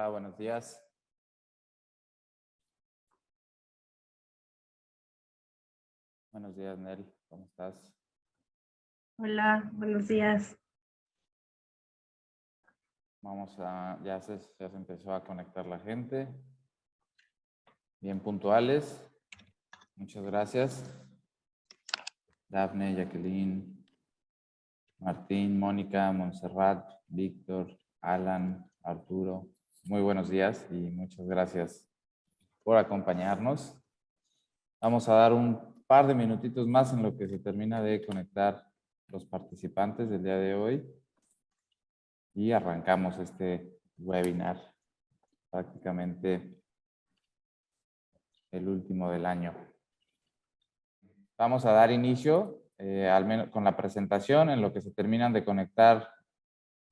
Hola, buenos días. Buenos días, Nel. ¿Cómo estás? Hola, buenos días. Ya se empezó a conectar la gente. Bien puntuales. Muchas gracias. Dafne, Jacqueline, Martín, Mónica, Montserrat, Víctor, Alan, Arturo. Muy buenos días y muchas gracias por acompañarnos. Vamos a dar un par de minutitos más en lo que se termina de conectar los participantes del día de hoy y arrancamos este webinar, prácticamente el último del año. Vamos a dar inicio, al menos con la presentación, en lo que se terminan de conectar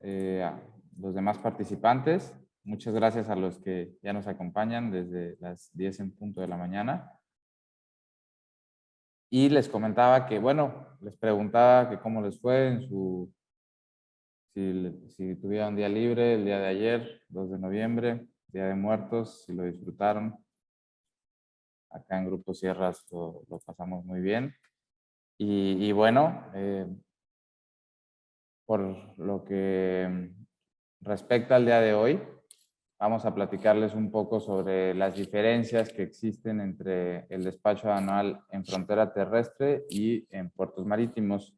a los demás participantes. Muchas gracias a los que ya nos acompañan desde las 10 en punto de la mañana. Y les comentaba que, bueno, les preguntaba que cómo les fue en su, si tuvieron día libre el día de ayer, 2 de noviembre, Día de Muertos, si lo disfrutaron. Acá en Grupo Sierras lo pasamos muy bien. Y bueno, por lo que respecta al día de hoy, vamos a platicarles un poco sobre las diferencias que existen entre el despacho aduanal en frontera terrestre y en puertos marítimos.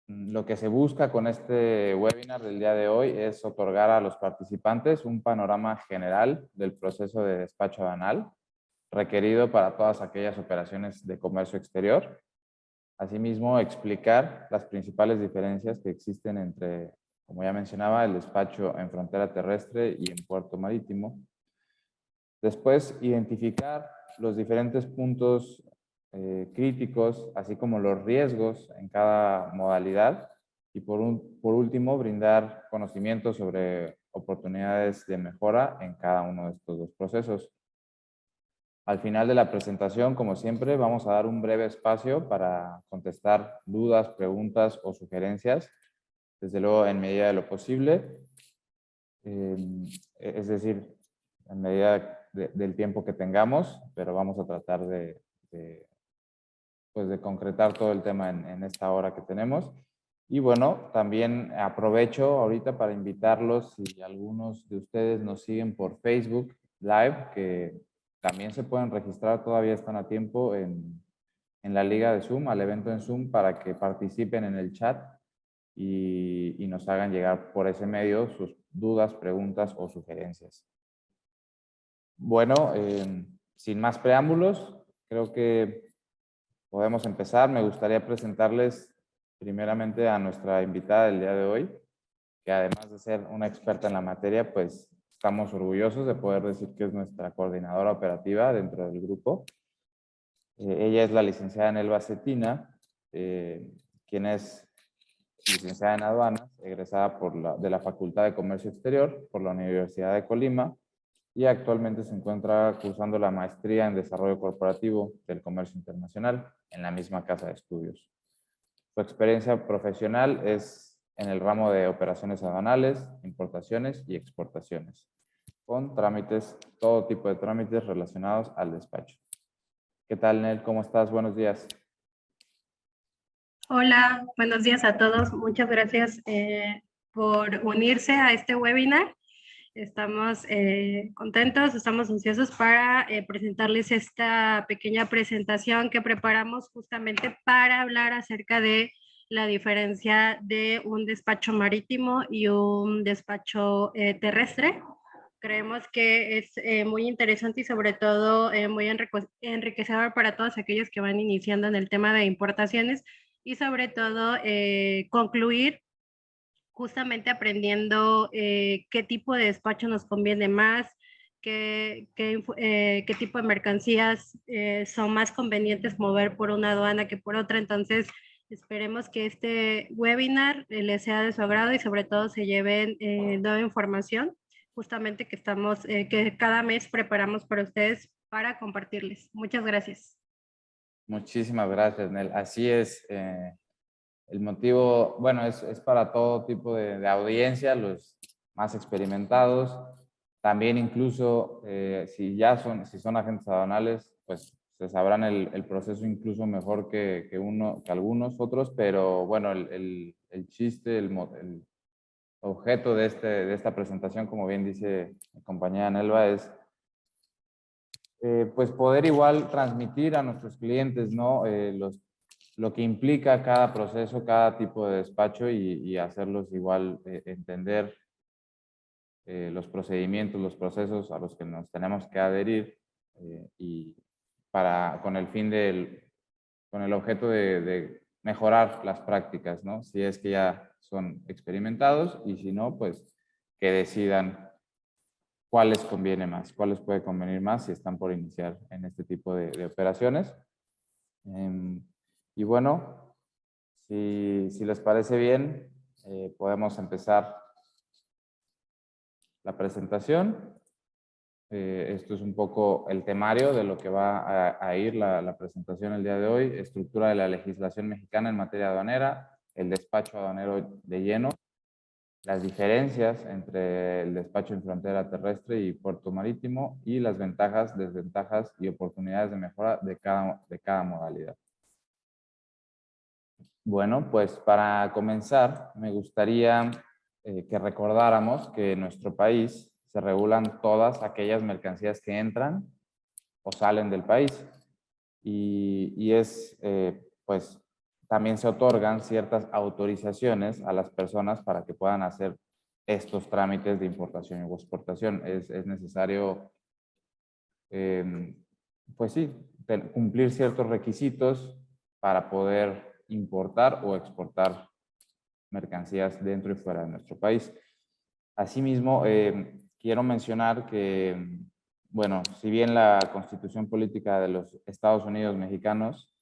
Lo que se busca con este webinar del día de hoy es otorgar a los participantes un panorama general del proceso de despacho aduanal requerido para todas aquellas operaciones de comercio exterior. Asimismo, explicar las principales diferencias que existen entre, como ya mencionaba, el despacho en frontera terrestre y en puerto marítimo. Después, identificar los diferentes puntos críticos, así como los riesgos en cada modalidad. Y por último, brindar conocimientos sobre oportunidades de mejora en cada uno de estos dos procesos. Al final de la presentación, como siempre, vamos a dar un breve espacio para contestar dudas, preguntas o sugerencias, desde luego en medida de lo posible, es decir, en medida del tiempo que tengamos, pero vamos a tratar de concretar todo el tema en esta hora que tenemos. Y bueno, también aprovecho ahorita para invitarlos, si algunos de ustedes nos siguen por Facebook Live, que también se pueden registrar, todavía están a tiempo en la liga de Zoom, al evento en Zoom, para que participen en el chat y nos hagan llegar por ese medio sus dudas, preguntas o sugerencias. Bueno, sin más preámbulos, creo que podemos empezar. Me gustaría presentarles primeramente a nuestra invitada del día de hoy, que además de ser una experta en la materia, pues estamos orgullosos de poder decir que es nuestra coordinadora operativa dentro del grupo. Ella es la licenciada Nelva Cetina, quien es licenciada en aduanas, egresada de la Facultad de Comercio Exterior por la Universidad de Colima y actualmente se encuentra cursando la maestría en Desarrollo Corporativo del Comercio Internacional en la misma casa de estudios. Su experiencia profesional es en el ramo de operaciones aduanales, importaciones y exportaciones, con trámites, todo tipo de trámites relacionados al despacho. ¿Qué tal, Nel? ¿Cómo estás? Buenos días. Hola, buenos días a todos. Muchas gracias por unirse a este webinar. Estamos contentos, estamos ansiosos para presentarles esta pequeña presentación que preparamos justamente para hablar acerca de la diferencia de un despacho marítimo y un despacho terrestre. Creemos que es muy interesante y sobre todo muy enriquecedor para todos aquellos que van iniciando en el tema de importaciones y sobre todo concluir justamente aprendiendo qué tipo de despacho nos conviene más, qué tipo de mercancías son más convenientes mover por una aduana que por otra. Entonces, esperemos que este webinar les sea de su agrado y sobre todo se lleven nueva información, justamente que cada mes preparamos para ustedes para compartirles. Muchas gracias. Muchísimas gracias, Nel. Así es. El motivo, bueno, es para todo tipo de audiencia, los más experimentados. También incluso si son agentes aduanales, pues se sabrán el proceso incluso mejor que algunos otros, pero bueno, el chiste, el objeto de esta presentación, como bien dice mi compañera Nelva, es pues poder igual transmitir a nuestros clientes, ¿no? Lo que implica cada proceso, cada tipo de despacho y hacerlos igual entender los procedimientos, los procesos a los que nos tenemos que adherir y con el fin con el objeto de mejorar las prácticas, ¿no? Si es que ya son experimentados y si no, pues que decidan cuál les conviene más, cuál les puede convenir más si están por iniciar en este tipo de operaciones. Y bueno, si les parece bien, podemos empezar la presentación. Esto es un poco el temario de lo que va a ir la presentación el día de hoy. Estructura de la legislación mexicana en materia aduanera, el despacho aduanero de lleno, las diferencias entre el despacho en frontera terrestre y puerto marítimo y las ventajas, desventajas y oportunidades de mejora de cada modalidad. Bueno, pues para comenzar, me gustaría que recordáramos que en nuestro país se regulan todas aquellas mercancías que entran o salen del país. Pues, también se otorgan ciertas autorizaciones a las personas para que puedan hacer estos trámites de importación y exportación. Es necesario, pues sí, cumplir ciertos requisitos para poder importar o exportar mercancías dentro y fuera de nuestro país. Asimismo, quiero mencionar que, bueno, si bien la Constitución Política de los Estados Unidos mexicanos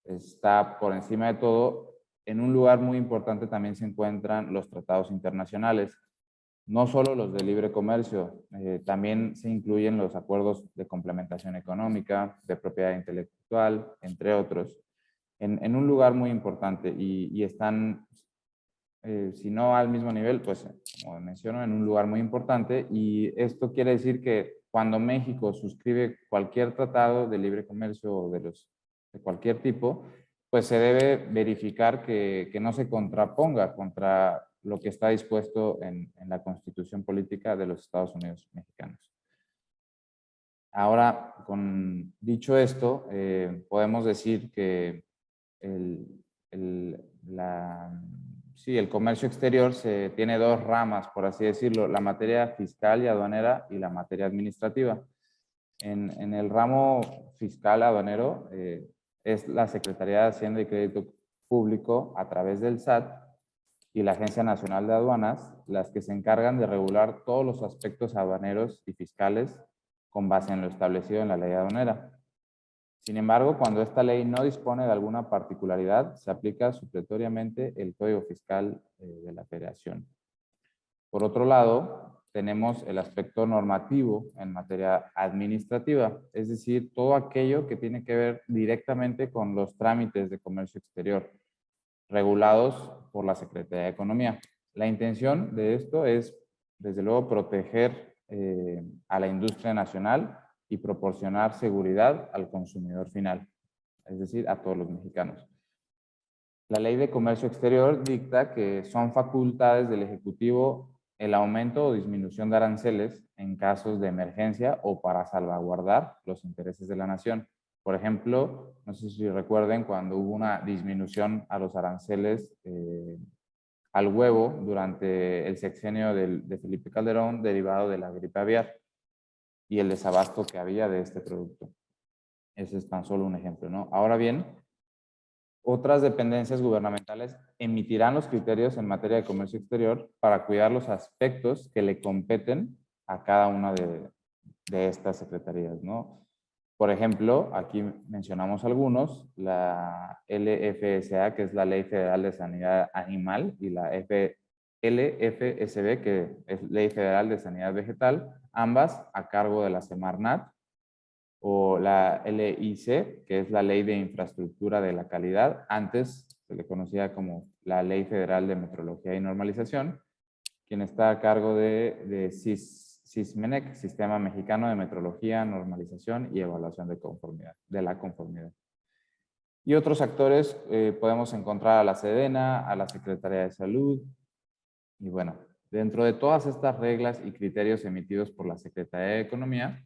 está por encima de todo, en un lugar muy importante también se encuentran los tratados internacionales, no solo los de libre comercio, también se incluyen los acuerdos de complementación económica, de propiedad intelectual, entre otros, en un lugar muy importante y están, si no al mismo nivel, pues como menciono, en un lugar muy importante, y esto quiere decir que cuando México suscribe cualquier tratado de libre comercio o de cualquier tipo, pues se debe verificar que no se contraponga contra lo que está dispuesto en la Constitución Política de los Estados Unidos mexicanos. Ahora, dicho esto, podemos decir que el comercio exterior tiene dos ramas, por así decirlo, la materia fiscal y aduanera y la materia administrativa. En el ramo fiscal aduanero es la Secretaría de Hacienda y Crédito Público a través del SAT y la Agencia Nacional de Aduanas las que se encargan de regular todos los aspectos aduaneros y fiscales con base en lo establecido en la ley aduanera. Sin embargo, cuando esta ley no dispone de alguna particularidad, se aplica supletoriamente el Código Fiscal de la Federación. Por otro lado, tenemos el aspecto normativo en materia administrativa, es decir, todo aquello que tiene que ver directamente con los trámites de comercio exterior, regulados por la Secretaría de Economía. La intención de esto es, desde luego, proteger a la industria nacional y proporcionar seguridad al consumidor final, es decir, a todos los mexicanos. La Ley de Comercio Exterior dicta que son facultades del Ejecutivo el aumento o disminución de aranceles en casos de emergencia o para salvaguardar los intereses de la nación. Por ejemplo, no sé si recuerden cuando hubo una disminución a los aranceles al huevo durante el sexenio de Felipe Calderón derivado de la gripe aviar y el desabasto que había de este producto. Ese es tan solo un ejemplo, ¿no? Ahora bien, otras dependencias gubernamentales emitirán los criterios en materia de comercio exterior para cuidar los aspectos que le competen a cada una de estas secretarías, ¿no? Por ejemplo, aquí mencionamos algunos, la LFSA, que es la Ley Federal de Sanidad Animal, y la LFSB, que es Ley Federal de Sanidad Vegetal, ambas a cargo de la Semarnat, o la LIC, que es la Ley de Infraestructura de la Calidad, antes se le conocía como la Ley Federal de Metrología y Normalización, quien está a cargo de SISMENEC, Sistema Mexicano de Metrología, Normalización y Evaluación de la Conformidad. Y otros actores podemos encontrar a la SEDENA, a la Secretaría de Salud. Y bueno, dentro de todas estas reglas y criterios emitidos por la Secretaría de Economía,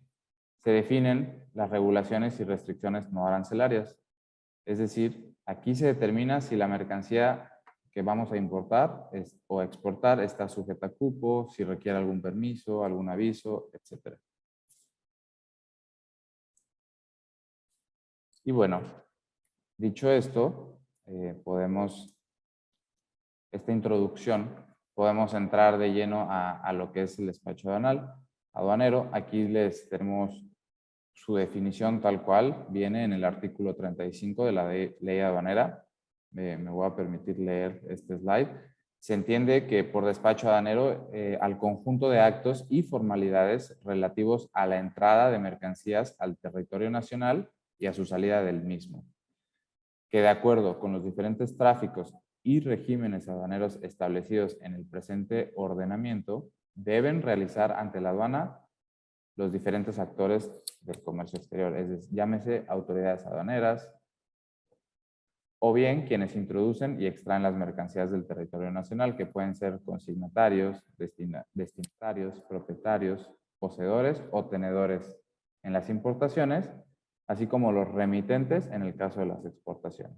se definen las regulaciones y restricciones no arancelarias. Es decir, aquí se determina si la mercancía que vamos a importar o exportar está sujeta a cupo, si requiere algún permiso, algún aviso, etc. Y bueno, dicho esto, esta introducción, podemos entrar de lleno a lo que es el despacho aduanero. Aquí les tenemos su definición tal cual, viene en el artículo 35 de la ley aduanera. Me voy a permitir leer este slide. Se entiende que por despacho aduanero al conjunto de actos y formalidades relativos a la entrada de mercancías al territorio nacional y a su salida del mismo, que de acuerdo con los diferentes tráficos y regímenes aduaneros establecidos en el presente ordenamiento, deben realizar ante la aduana los diferentes actores del comercio exterior, es decir, llámese autoridades aduaneras, o bien quienes introducen y extraen las mercancías del territorio nacional, que pueden ser consignatarios, destinatarios, propietarios, poseedores o tenedores en las importaciones, así como los remitentes en el caso de las exportaciones.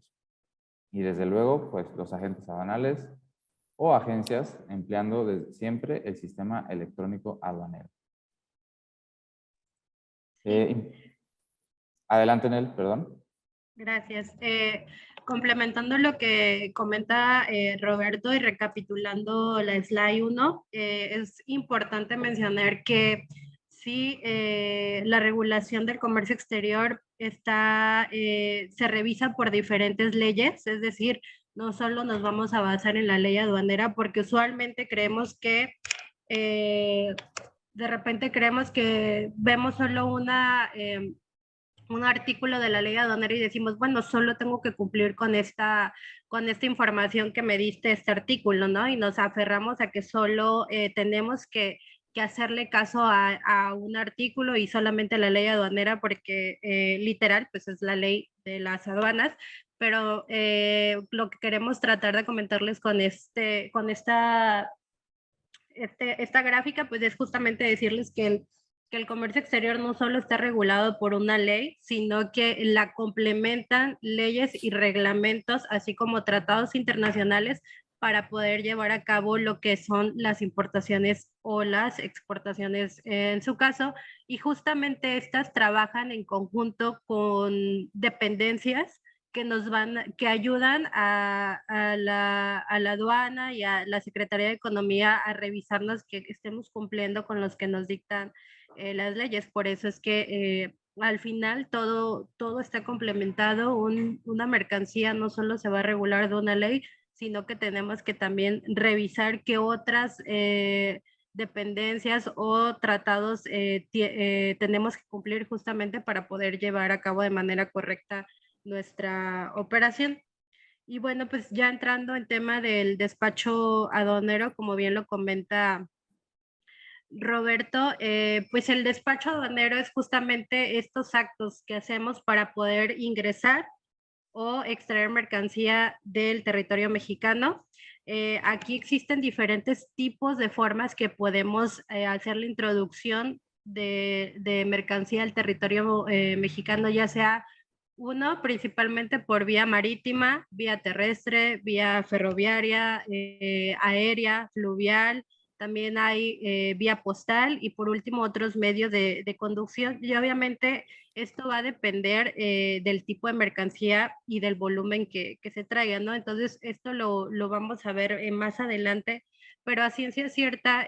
Y desde luego, pues los agentes aduanales o agencias empleando siempre el sistema electrónico aduanero. Adelante, Nel, perdón. Gracias. Complementando lo que comenta Roberto y recapitulando la slide 1, es importante mencionar que sí, la regulación del comercio exterior se revisa por diferentes leyes, es decir, no solo nos vamos a basar en la ley aduanera, porque usualmente creemos que de repente creemos que vemos solo un artículo de la ley aduanera y decimos, bueno, solo tengo que cumplir con esta información que me diste este artículo, ¿no? Y nos aferramos a que solo tenemos que hacerle caso a un artículo y solamente la ley aduanera porque literal, pues es la ley de las aduanas, pero lo que queremos tratar de comentarles con esta gráfica, pues es justamente decirles que el comercio exterior no solo está regulado por una ley, sino que la complementan leyes y reglamentos, así como tratados internacionales para poder llevar a cabo lo que son las importaciones o las exportaciones en su caso, y justamente estas trabajan en conjunto con dependencias que ayudan a la aduana y a la Secretaría de Economía a revisarnos que estemos cumpliendo con los que nos dictan las leyes. Por eso es que al final todo está complementado. Una mercancía no solo se va a regular de una ley, sino que tenemos que también revisar qué otras dependencias o tratados tenemos que cumplir justamente para poder llevar a cabo de manera correcta nuestra operación. Y bueno, pues ya entrando en tema del despacho aduanero, como bien lo comenta Roberto, pues el despacho aduanero es justamente estos actos que hacemos para poder ingresar o extraer mercancía del territorio mexicano. Aquí existen diferentes tipos de formas que podemos hacer la introducción de mercancía al territorio mexicano, ya sea uno, principalmente por vía marítima, vía terrestre, vía ferroviaria, aérea, fluvial, también hay vía postal y por último otros medios de conducción. Y obviamente esto va a depender del tipo de mercancía y del volumen que se traiga, ¿no? Entonces esto lo vamos a ver más adelante, pero a ciencia cierta,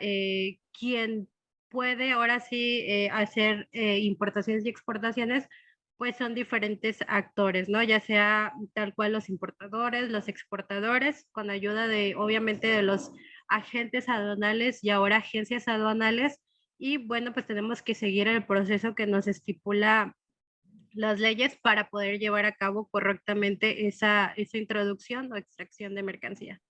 quien puede ahora sí hacer importaciones y exportaciones, pues son diferentes actores, ¿no? Ya sea tal cual los importadores, los exportadores, con ayuda de, obviamente, de los agentes aduanales y ahora agencias aduanales. Y bueno, pues tenemos que seguir el proceso que nos estipula las leyes para poder llevar a cabo correctamente esa introducción o extracción de mercancía.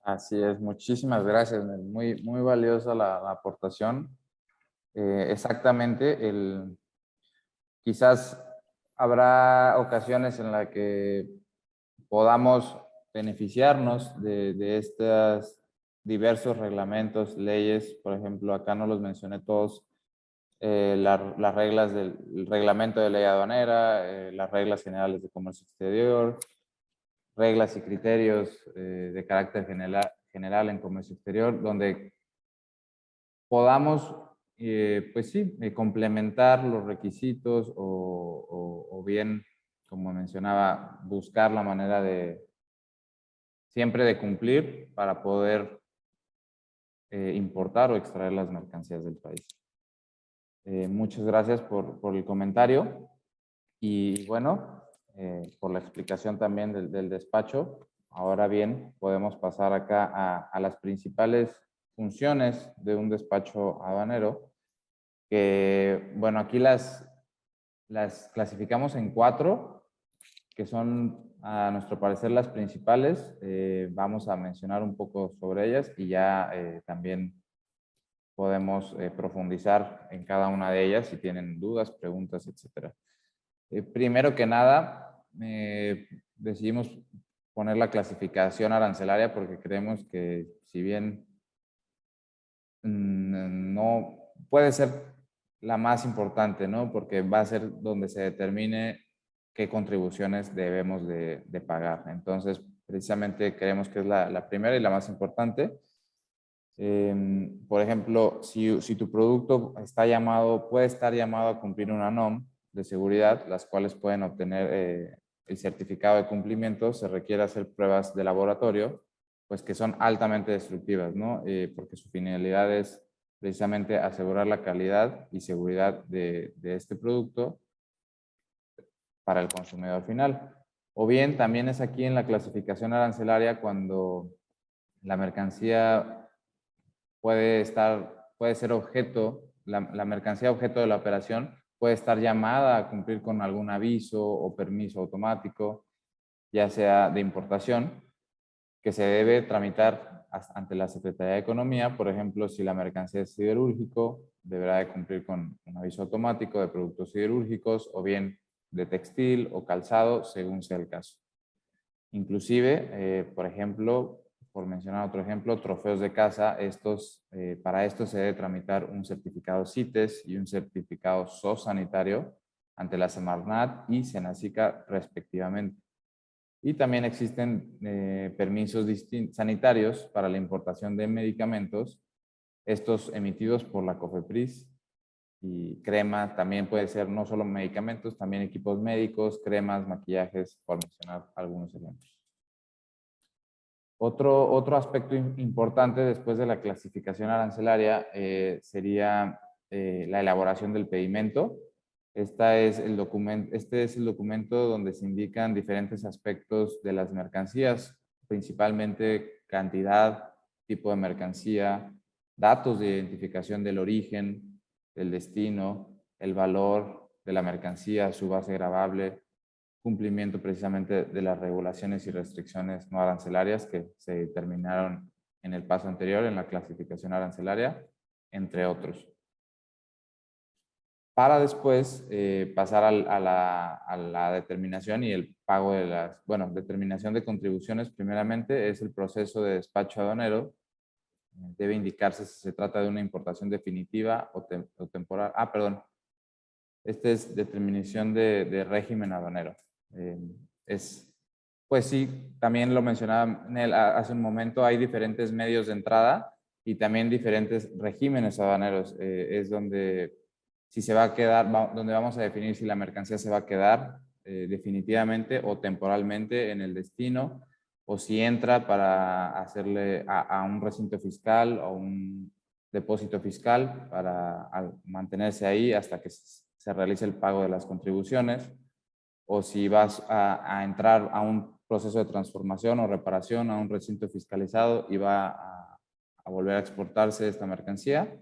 Así es, muchísimas gracias, Mel. Muy, muy valiosa la aportación. Exactamente, quizás habrá ocasiones en las que podamos beneficiarnos de estos diversos reglamentos, leyes. Por ejemplo, acá no los mencioné todos, las reglas del el reglamento de ley aduanera, las reglas generales de comercio exterior, reglas y criterios de carácter general en comercio exterior, donde podamos, pues sí, complementar los requisitos o bien, como mencionaba, buscar la manera de siempre de cumplir para poder importar o extraer las mercancías del país. Muchas gracias por el comentario y bueno, por la explicación también del despacho. Ahora bien, podemos pasar acá a las principales funciones de un despacho aduanero, que bueno, aquí las clasificamos en 4, que son a nuestro parecer las principales. Vamos a mencionar un poco sobre ellas y ya también podemos profundizar en cada una de ellas si tienen dudas, preguntas, etc. Primero que nada, decidimos poner la clasificación arancelaria porque creemos que si bien no puede ser la más importante, ¿no? Porque va a ser donde se determine qué contribuciones debemos de pagar. Entonces, precisamente creemos que es la primera y la más importante. Por ejemplo, si tu producto puede estar llamado a cumplir una NOM de seguridad, las cuales pueden obtener el certificado de cumplimiento, se requiere hacer pruebas de laboratorio, pues que son altamente destructivas, ¿no? Porque su finalidad es precisamente asegurar la calidad y seguridad de este producto para el consumidor final. O bien, también es aquí en la clasificación arancelaria cuando la mercancía puede ser objeto, la mercancía objeto de la operación puede estar llamada a cumplir con algún aviso o permiso automático, ya sea de importación, que se debe tramitar ante la Secretaría de Economía. Por ejemplo, si la mercancía es siderúrgico, deberá de cumplir con un aviso automático de productos siderúrgicos o bien de textil o calzado, según sea el caso. Inclusive, por ejemplo, por mencionar otro ejemplo, trofeos de caza, para esto se debe tramitar un certificado CITES y un certificado SOS sanitario ante la Semarnat y Senacica respectivamente. Y también existen permisos sanitarios para la importación de medicamentos, estos emitidos por la COFEPRIS, y crema, también puede ser no solo medicamentos, también equipos médicos, cremas, maquillajes, por mencionar algunos ejemplos. Otro aspecto importante después de la clasificación arancelaria sería la elaboración del pedimento. Este es el documento donde se indican diferentes aspectos de las mercancías, principalmente cantidad, tipo de mercancía, datos de identificación del origen, del destino, el valor de la mercancía, su base gravable, cumplimiento precisamente de las regulaciones y restricciones no arancelarias que se determinaron en el paso anterior en la clasificación arancelaria, entre otros. Para después pasar a la determinación y el pago de determinación de contribuciones. Primeramente es el proceso de despacho aduanero. Debe indicarse si se trata de una importación definitiva o temporal. Este es determinación de régimen aduanero. Pues sí, también lo mencionaba Nel hace un momento, hay diferentes medios de entrada y también diferentes regímenes aduaneros. Es donde si se va a quedar, donde vamos a definir si la mercancía se va a quedar definitivamente o temporalmente en el destino, o si entra para hacerle a un recinto fiscal o un depósito fiscal para mantenerse ahí hasta que se realice el pago de las contribuciones, o si vas a entrar a un proceso de transformación o reparación a un recinto fiscalizado y va a volver a exportarse esta mercancía,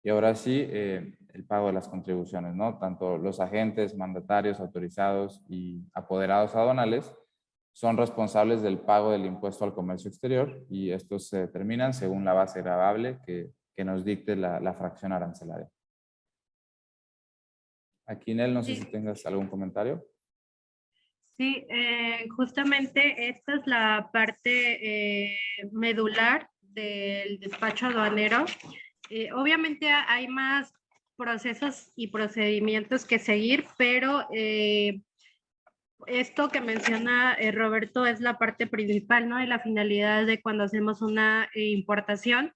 Y ahora sí, el pago de las contribuciones, ¿no? Tanto los agentes, mandatarios, autorizados y apoderados aduanales son responsables del pago del impuesto al comercio exterior y estos se determinan según la base gravable que nos dicte la fracción arancelaria. Aquí, Nel, no sé si Sí, tengas algún comentario. sí, justamente esta es la parte medular del despacho aduanero. Obviamente hay más procesos y procedimientos que seguir, pero esto que menciona Roberto es la parte principal, ¿no? Y la finalidad de cuando hacemos una importación.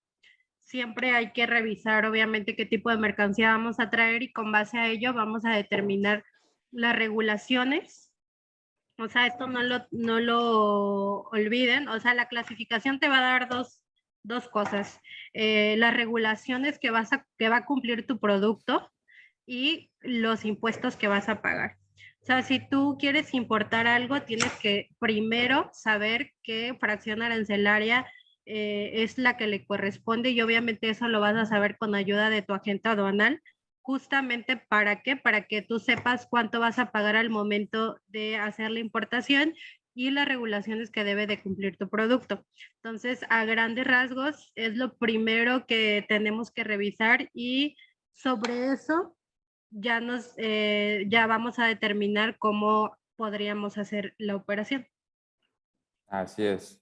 Siempre hay que revisar, obviamente, qué tipo de mercancía vamos a traer y con base a ello vamos a determinar las regulaciones. O sea, esto no lo olviden. O sea, la clasificación te va a dar dos cosas. Las regulaciones que va a cumplir tu producto y los impuestos que vas a pagar. O sea, si tú quieres importar algo, tienes que primero saber qué fracción arancelaria es la que le corresponde y obviamente eso lo vas a saber con ayuda de tu agente aduanal. Justamente para qué, para que tú sepas cuánto vas a pagar al momento de hacer la importación y las regulaciones que debe de cumplir tu producto. Entonces, a grandes rasgos, es lo primero que tenemos que revisar y sobre eso ya vamos a determinar cómo podríamos hacer la operación. Así es.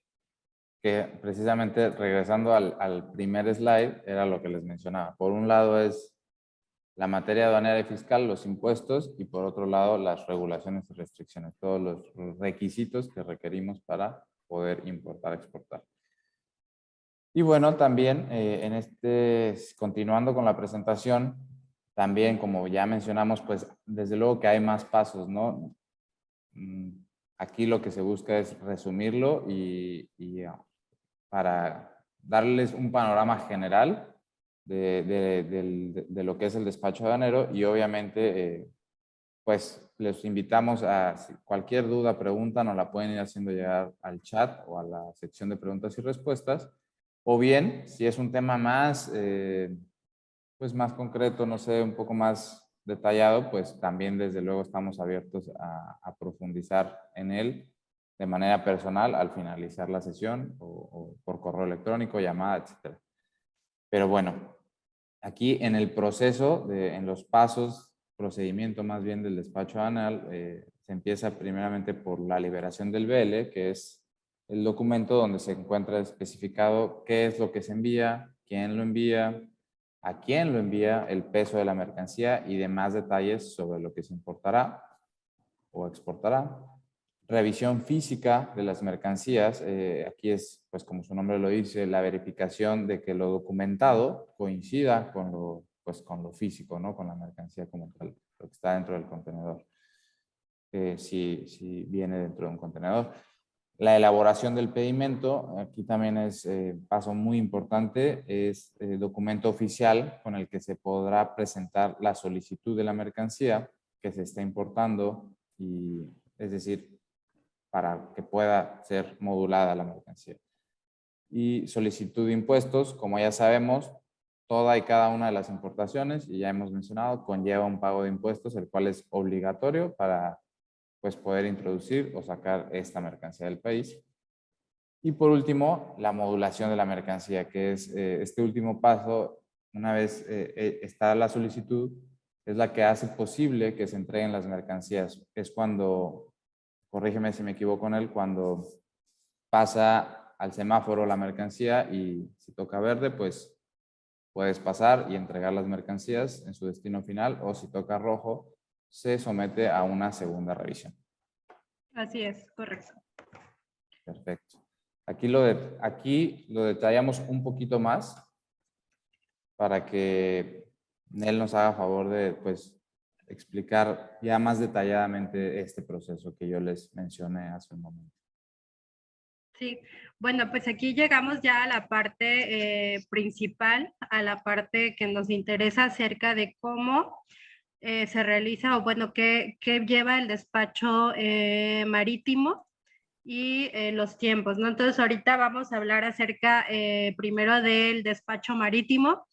Que precisamente regresando al primer slide, era lo que les mencionaba. Por un lado es la materia aduanera y fiscal, los impuestos, y por otro lado las regulaciones y restricciones, todos los requisitos que requerimos para poder importar, exportar. Y bueno, también continuando con la presentación, también como ya mencionamos, pues desde luego que hay más pasos, ¿no? Aquí lo que se busca es resumirlo y para darles un panorama general de lo que es el despacho aduanero y obviamente pues les invitamos a cualquier duda, pregunta, nos la pueden ir haciendo llegar al chat o a la sección de preguntas y respuestas. O bien, si es un tema más, pues más concreto, no sé, un poco más detallado, pues también desde luego estamos abiertos a profundizar en él de manera personal al finalizar la sesión o por correo electrónico, llamada, etc. Pero bueno, aquí en el proceso, en los pasos, procedimiento más bien del despacho aduanal, se empieza primeramente por la liberación del BL, que es el documento donde se encuentra especificado qué es lo que se envía, quién lo envía, a quién lo envía, el peso de la mercancía y demás detalles sobre lo que se importará o exportará. Revisión física de las mercancías. Aquí es, pues como su nombre lo dice, la verificación de que lo documentado coincida con lo físico, ¿no? Con la mercancía como tal, lo que está dentro del contenedor. Si viene dentro de un contenedor. La elaboración del pedimento, aquí también es paso muy importante, es documento oficial con el que se podrá presentar la solicitud de la mercancía que se está importando y es decir, para que pueda ser modulada la mercancía. Y solicitud de impuestos, como ya sabemos, toda y cada una de las importaciones, y ya hemos mencionado, conlleva un pago de impuestos, el cual es obligatorio para pues, poder introducir o sacar esta mercancía del país. Y por último, la modulación de la mercancía, que es este último paso, una vez está la solicitud, es la que hace posible que se entreguen las mercancías. Es cuando, corrígeme si me equivoco en él, cuando pasa al semáforo la mercancía y si toca verde, pues puedes pasar y entregar las mercancías en su destino final o si toca rojo, se somete a una segunda revisión. Así es, correcto. Perfecto. Aquí lo detallamos un poquito más para que él nos haga favor de pues, explicar ya más detalladamente este proceso que yo les mencioné hace un momento. Sí, bueno, pues aquí llegamos ya a la parte principal, a la parte que nos interesa acerca de cómo se realiza o bueno, qué lleva el despacho marítimo y los tiempos, ¿no? Entonces ahorita vamos a hablar acerca primero del despacho marítimo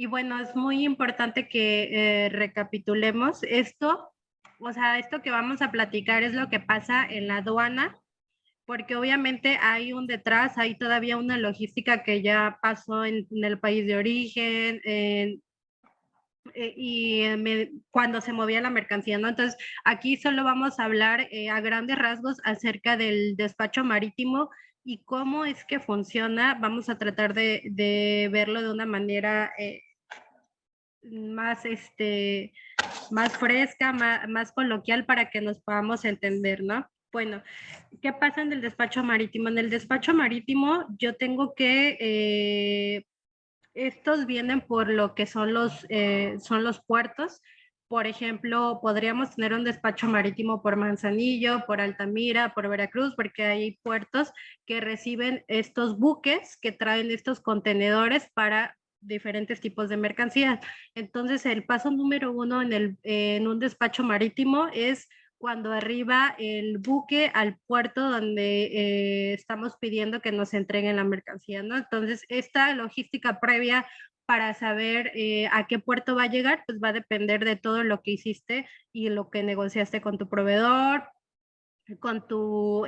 Y bueno, es muy importante que recapitulemos esto. O sea, esto que vamos a platicar es lo que pasa en la aduana, porque obviamente hay un detrás, hay todavía una logística que ya pasó en el país de origen, cuando se movía la mercancía, ¿no? Entonces, aquí solo vamos a hablar a grandes rasgos acerca del despacho marítimo y cómo es que funciona. Vamos a tratar de verlo de una manera más, más fresca, más coloquial para que nos podamos entender, ¿no? Bueno, ¿qué pasa en el despacho marítimo? En el despacho marítimo yo tengo que estos vienen por lo que son los puertos. Por ejemplo, podríamos tener un despacho marítimo por Manzanillo, por Altamira, por Veracruz, porque hay puertos que reciben estos buques que traen estos contenedores para diferentes tipos de mercancías. Entonces, el paso número uno en un despacho marítimo es cuando arriba el buque al puerto donde estamos pidiendo que nos entreguen la mercancía, ¿no? Entonces, esta logística previa para saber a qué puerto va a llegar, pues va a depender de todo lo que hiciste y lo que negociaste con tu proveedor, con tu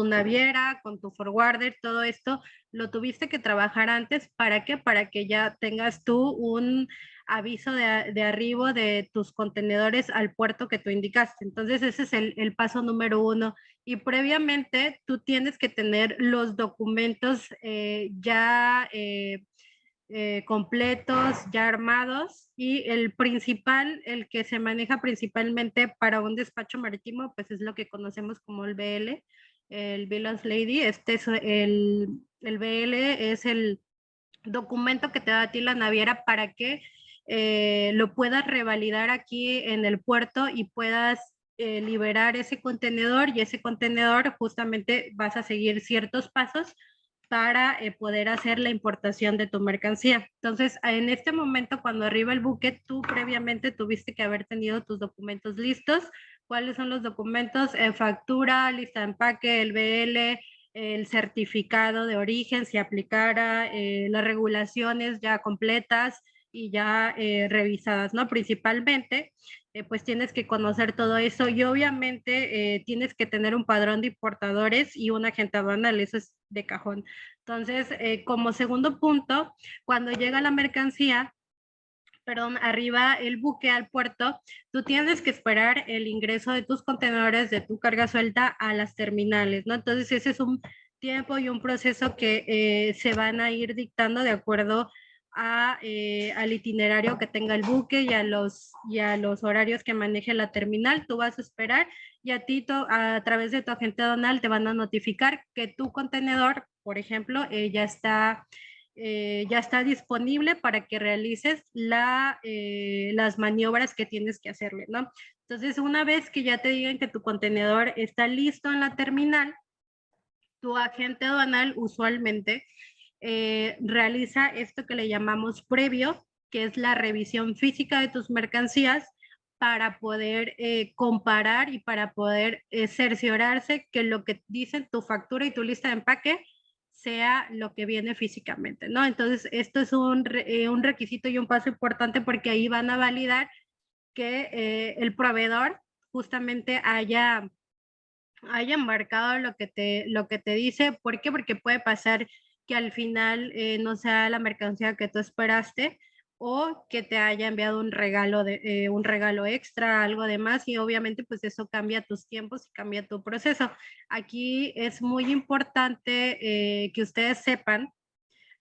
naviera, con tu forwarder, todo esto lo tuviste que trabajar antes. ¿Para qué? Para que ya tengas tú un aviso de arribo de tus contenedores al puerto que tú indicaste. Entonces ese es el paso número uno. Y previamente tú tienes que tener los documentos completos, ya armados, y el principal, el que se maneja principalmente para un despacho marítimo, pues es lo que conocemos como el BL, el Bill of Lading. Este es el BL, es el documento que te da a ti la naviera para que lo puedas revalidar aquí en el puerto y puedas liberar ese contenedor, y ese contenedor justamente vas a seguir ciertos pasos para poder hacer la importación de tu mercancía. Entonces, en este momento, cuando arriba el buque, tú previamente tuviste que haber tenido tus documentos listos. ¿Cuáles son los documentos? Factura, lista de empaque, el BL, el certificado de origen, si aplicara, las regulaciones ya completas y ya revisadas, ¿no? Principalmente, pues tienes que conocer todo eso, y obviamente tienes que tener un padrón de importadores y un agente aduanal, eso es de cajón. Entonces, como segundo punto, cuando llega la mercancía, perdón, arriba el buque al puerto, tú tienes que esperar el ingreso de tus contenedores, de tu carga suelta a las terminales, ¿no? Entonces ese es un tiempo y un proceso que se van a ir dictando de acuerdo al itinerario que tenga el buque y a los horarios que maneje la terminal. Tú vas a esperar, y a ti a través de tu agente aduanal te van a notificar que tu contenedor, por ejemplo, ya está disponible para que realices las maniobras que tienes que hacerle, ¿no? Entonces, una vez que ya te digan que tu contenedor está listo en la terminal, tu agente aduanal usualmente realiza esto que le llamamos previo, que es la revisión física de tus mercancías, para poder comparar y para poder cerciorarse que lo que dicen tu factura y tu lista de empaque sea lo que viene físicamente, ¿no? Entonces, esto es un requisito y un paso importante, porque ahí van a validar que el proveedor justamente haya marcado lo que te dice. ¿Por qué? Porque puede pasar que al final no sea la mercancía que tú esperaste, o que te haya enviado un regalo extra, algo de más, y obviamente pues eso cambia tus tiempos y cambia tu proceso. Aquí es muy importante que ustedes sepan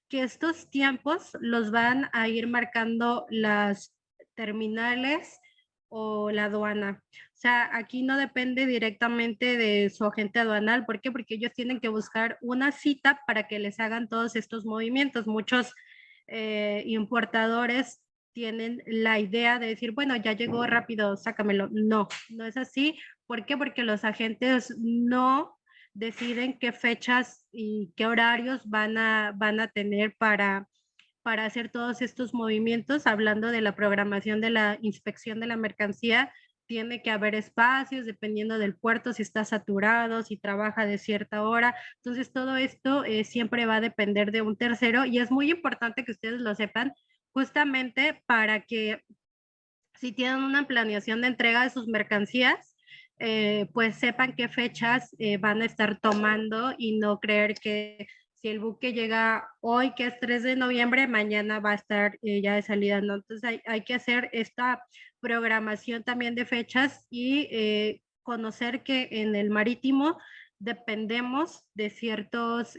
que estos tiempos los van a ir marcando las terminales o la aduana. O sea, aquí no depende directamente de su agente aduanal. ¿Por qué? Porque ellos tienen que buscar una cita para que les hagan todos estos movimientos. Muchos importadores tienen la idea de decir, bueno, ya llegó rápido, sácamelo. No, no es así. ¿Por qué? Porque los agentes no deciden qué fechas y qué horarios van a tener para hacer todos estos movimientos. Hablando de la programación de la inspección de la mercancía, tiene que haber espacios dependiendo del puerto, si está saturado, si trabaja de cierta hora. Entonces todo esto siempre va a depender de un tercero, y es muy importante que ustedes lo sepan, justamente para que si tienen una planeación de entrega de sus mercancías, pues sepan qué fechas van a estar tomando y no creer que si el buque llega hoy, que es 3 de noviembre, mañana va a estar ya de salida, ¿no? Entonces hay que hacer esta programación también de fechas y conocer que en el marítimo dependemos de ciertos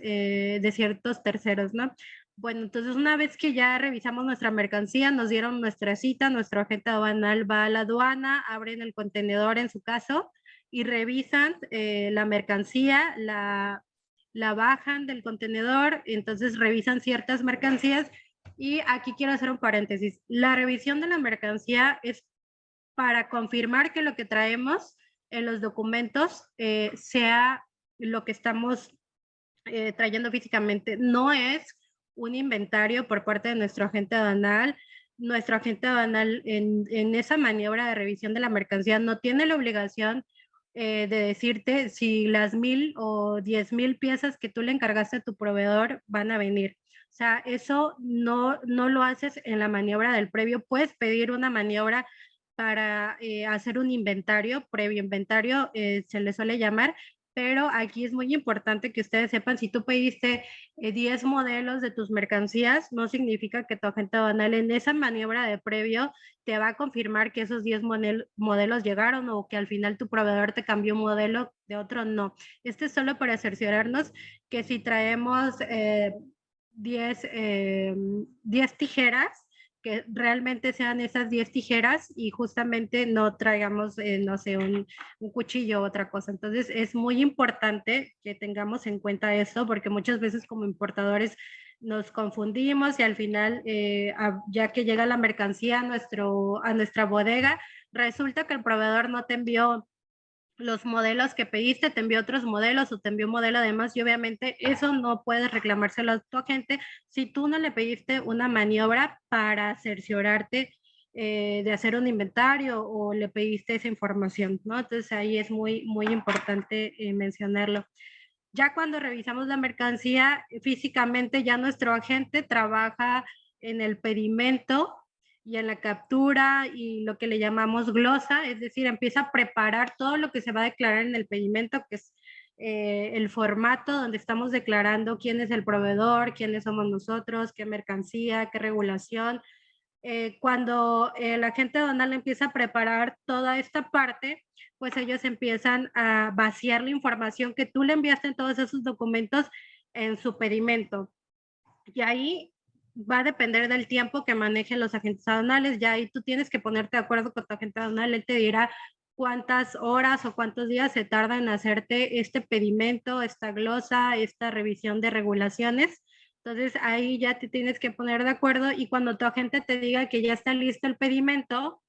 terceros, ¿no? Bueno, entonces una vez que ya revisamos nuestra mercancía, nos dieron nuestra cita, nuestro agente aduanal va a la aduana, abren el contenedor en su caso y revisan la mercancía, la bajan del contenedor, entonces revisan ciertas mercancías y aquí quiero hacer un paréntesis. La revisión de la mercancía es para confirmar que lo que traemos en los documentos sea lo que estamos trayendo físicamente. No es un inventario por parte de nuestro agente aduanal. Nuestro agente aduanal en esa maniobra de revisión de la mercancía no tiene la obligación de decirte si las 1,000 o 10,000 piezas que tú le encargaste a tu proveedor van a venir. O sea, eso no lo haces en la maniobra del previo. Puedes pedir una maniobra para hacer un inventario, previo inventario, se le suele llamar, pero aquí es muy importante que ustedes sepan, si tú pediste 10 modelos de tus mercancías, no significa que tu agente aduanal en esa maniobra de previo te va a confirmar que esos 10 modelos llegaron o que al final tu proveedor te cambió un modelo de otro, no. Este es solo para cerciorarnos que si traemos 10 tijeras, que realmente sean esas 10 tijeras y justamente no traigamos, no sé, un cuchillo o otra cosa. Entonces es muy importante que tengamos en cuenta eso porque muchas veces como importadores nos confundimos y al final, ya que llega la mercancía a nuestra bodega, resulta que el proveedor no te envió los modelos que pediste, te envió otros modelos o te envió un modelo además y obviamente eso no puedes reclamárselo a tu agente si tú no le pediste una maniobra para cerciorarte de hacer un inventario o le pediste esa información, ¿no? Entonces ahí es muy, muy importante mencionarlo. Ya cuando revisamos la mercancía, físicamente ya nuestro agente trabaja en el pedimento y en la captura y lo que le llamamos glosa, es decir, empieza a preparar todo lo que se va a declarar en el pedimento, que es el formato donde estamos declarando quién es el proveedor, quiénes somos nosotros, qué mercancía, qué regulación. Cuando el agente aduanal empieza a preparar toda esta parte, pues ellos empiezan a vaciar la información que tú le enviaste en todos esos documentos en su pedimento. Y ahí va a depender del tiempo que manejen los agentes aduanales. Ya ahí tú tienes que ponerte de acuerdo con tu agente aduanal. Él te dirá cuántas horas o cuántos días se tarda en hacerte este pedimento, esta glosa, esta revisión de regulaciones. Entonces ahí ya te tienes que poner de acuerdo y cuando tu agente te diga que ya está listo el pedimento,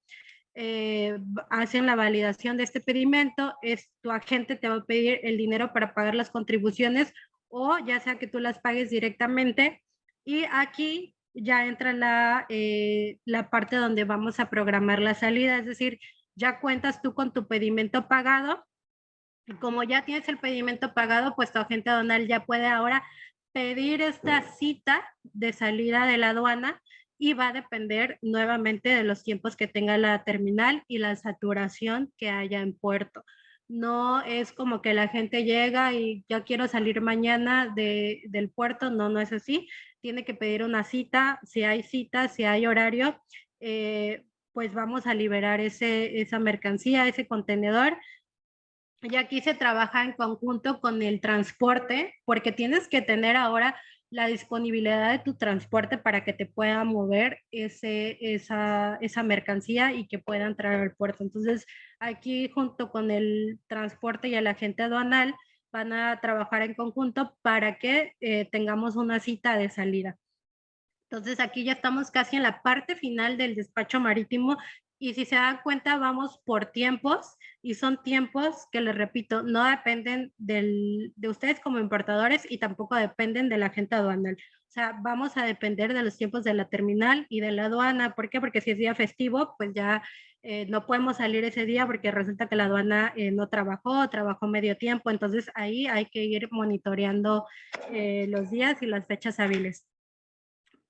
hacen la validación de este pedimento, tu agente te va a pedir el dinero para pagar las contribuciones o ya sea que tú las pagues directamente y aquí ya entra la parte donde vamos a programar la salida, es decir, ya cuentas tú con tu pedimento pagado. Como ya tienes el pedimento pagado, pues tu agente aduanal ya puede ahora pedir esta cita de salida de la aduana y va a depender nuevamente de los tiempos que tenga la terminal y la saturación que haya en puerto. No es como que la gente llega y ya quiero salir mañana del puerto, no, no es así. Tiene que pedir una cita, si hay horario, pues vamos a liberar esa mercancía, ese contenedor y aquí se trabaja en conjunto con el transporte, porque tienes que tener ahora la disponibilidad de tu transporte para que te pueda mover esa mercancía y que pueda entrar al puerto. Entonces, aquí junto con el transporte y el agente aduanal van a trabajar en conjunto para que tengamos una cita de salida. Entonces aquí ya estamos casi en la parte final del despacho marítimo y si se dan cuenta vamos por tiempos y son tiempos que les repito, no dependen de ustedes como importadores y tampoco dependen del agente aduanal. O sea, vamos a depender de los tiempos de la terminal y de la aduana. ¿Por qué? Porque si es día festivo, pues ya no podemos salir ese día porque resulta que la aduana no trabajó medio tiempo. Entonces ahí hay que ir monitoreando los días y las fechas hábiles.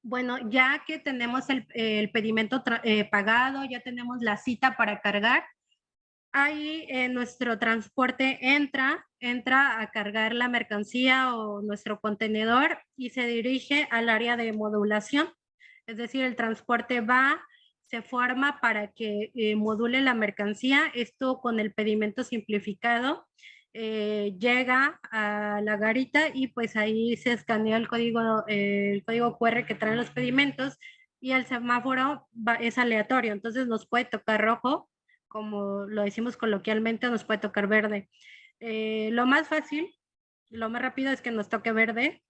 Bueno, ya que tenemos el pedimento pagado, ya tenemos la cita para cargar, ahí nuestro transporte entra a cargar la mercancía o nuestro contenedor y se dirige al área de modulación. Es decir, el transporte va, se forma para que module la mercancía. Esto con el pedimento simplificado llega a la garita y pues ahí se escanea el código QR que traen los pedimentos y el semáforo es aleatorio. Entonces nos puede tocar rojo, como lo decimos coloquialmente, nos puede tocar verde. Lo más fácil, lo más rápido es que nos toque verde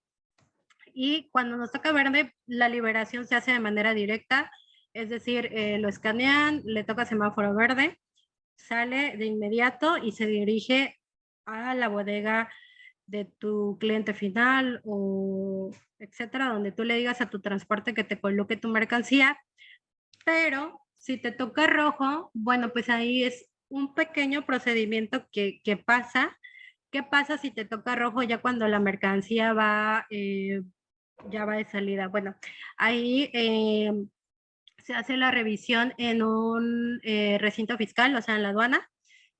y cuando nos toca verde, la liberación se hace de manera directa, es decir, lo escanean, le toca semáforo verde, sale de inmediato y se dirige a la bodega de tu cliente final o etcétera, donde tú le digas a tu transporte que te coloque tu mercancía, pero si te toca rojo, bueno, pues ahí es un pequeño procedimiento que pasa. ¿Qué pasa si te toca rojo ya cuando la mercancía ya va de salida? Bueno, ahí se hace la revisión en un recinto fiscal, o sea, en la aduana,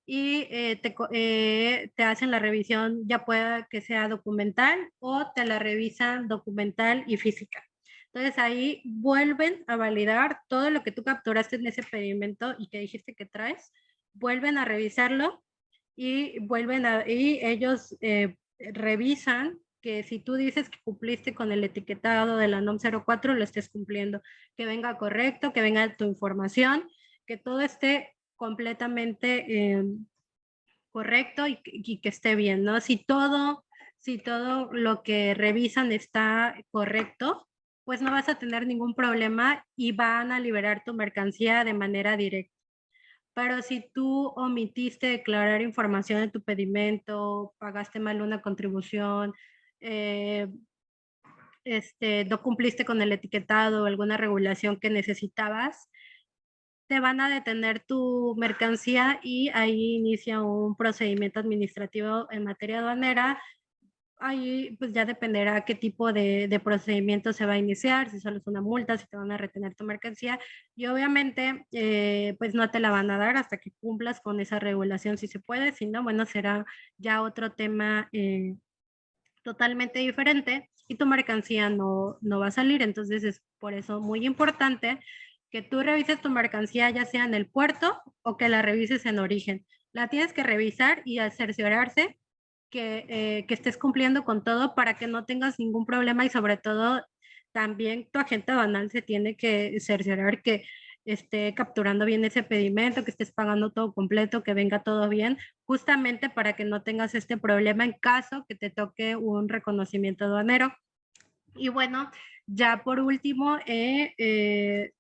y te hacen la revisión, ya pueda que sea documental o te la revisan documental y física. Entonces ahí vuelven a validar todo lo que tú capturaste en ese pedimento y que dijiste que traes, vuelven a revisarlo y y ellos revisan que si tú dices que cumpliste con el etiquetado de la NOM 04, lo estés cumpliendo, que venga correcto, que venga tu información, que todo esté completamente correcto y que esté bien, ¿no? Si todo lo que revisan está correcto, pues no vas a tener ningún problema y van a liberar tu mercancía de manera directa. Pero si tú omitiste declarar información en tu pedimento, pagaste mal una contribución, no cumpliste con el etiquetado o alguna regulación que necesitabas, te van a detener tu mercancía y ahí inicia un procedimiento administrativo en materia aduanera. Ahí pues ya dependerá qué tipo de procedimiento se va a iniciar, si solo es una multa, si te van a retener tu mercancía y obviamente pues no te la van a dar hasta que cumplas con esa regulación si se puede, si no, bueno, será ya otro tema totalmente diferente y tu mercancía no va a salir. Entonces es por eso muy importante que tú revises tu mercancía ya sea en el puerto o que la revises en origen. La tienes que revisar y cerciorarse que estés cumpliendo con todo para que no tengas ningún problema y sobre todo también tu agente aduanal se tiene que cerciorar que esté capturando bien ese pedimento, que estés pagando todo completo, que venga todo bien, justamente para que no tengas este problema en caso que te toque un reconocimiento aduanero. Y bueno, ya por último,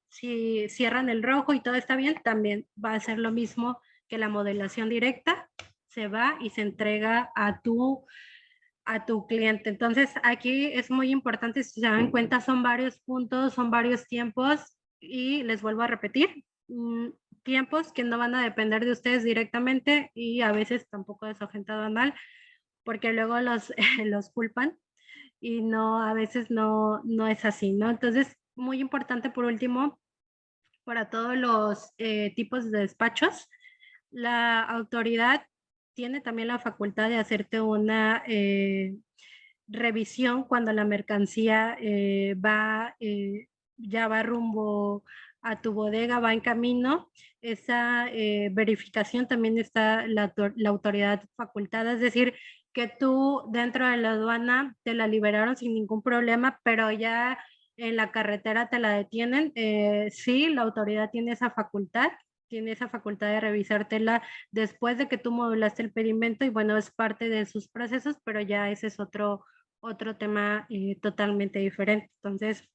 si cierran el rojo y todo está bien, también va a ser lo mismo que la modelación directa, se va y se entrega a tu cliente. Entonces, aquí es muy importante, si se dan cuenta, son varios puntos, son varios tiempos y les vuelvo a repetir, tiempos que no van a depender de ustedes directamente y a veces tampoco de su agente aduanal, porque luego los culpan y no, a veces no es así, ¿no? Entonces, muy importante por último, para todos los tipos de despachos, la autoridad tiene también la facultad de hacerte una revisión cuando la mercancía ya va rumbo a tu bodega, va en camino. Esa verificación también está la autoridad facultada, es decir, que tú dentro de la aduana te la liberaron sin ningún problema, pero ya en la carretera te la detienen. Sí, la autoridad tiene esa facultad de revisártela después de que tú modulaste el pedimento y bueno, es parte de sus procesos, pero ya ese es otro tema totalmente diferente. Entonces,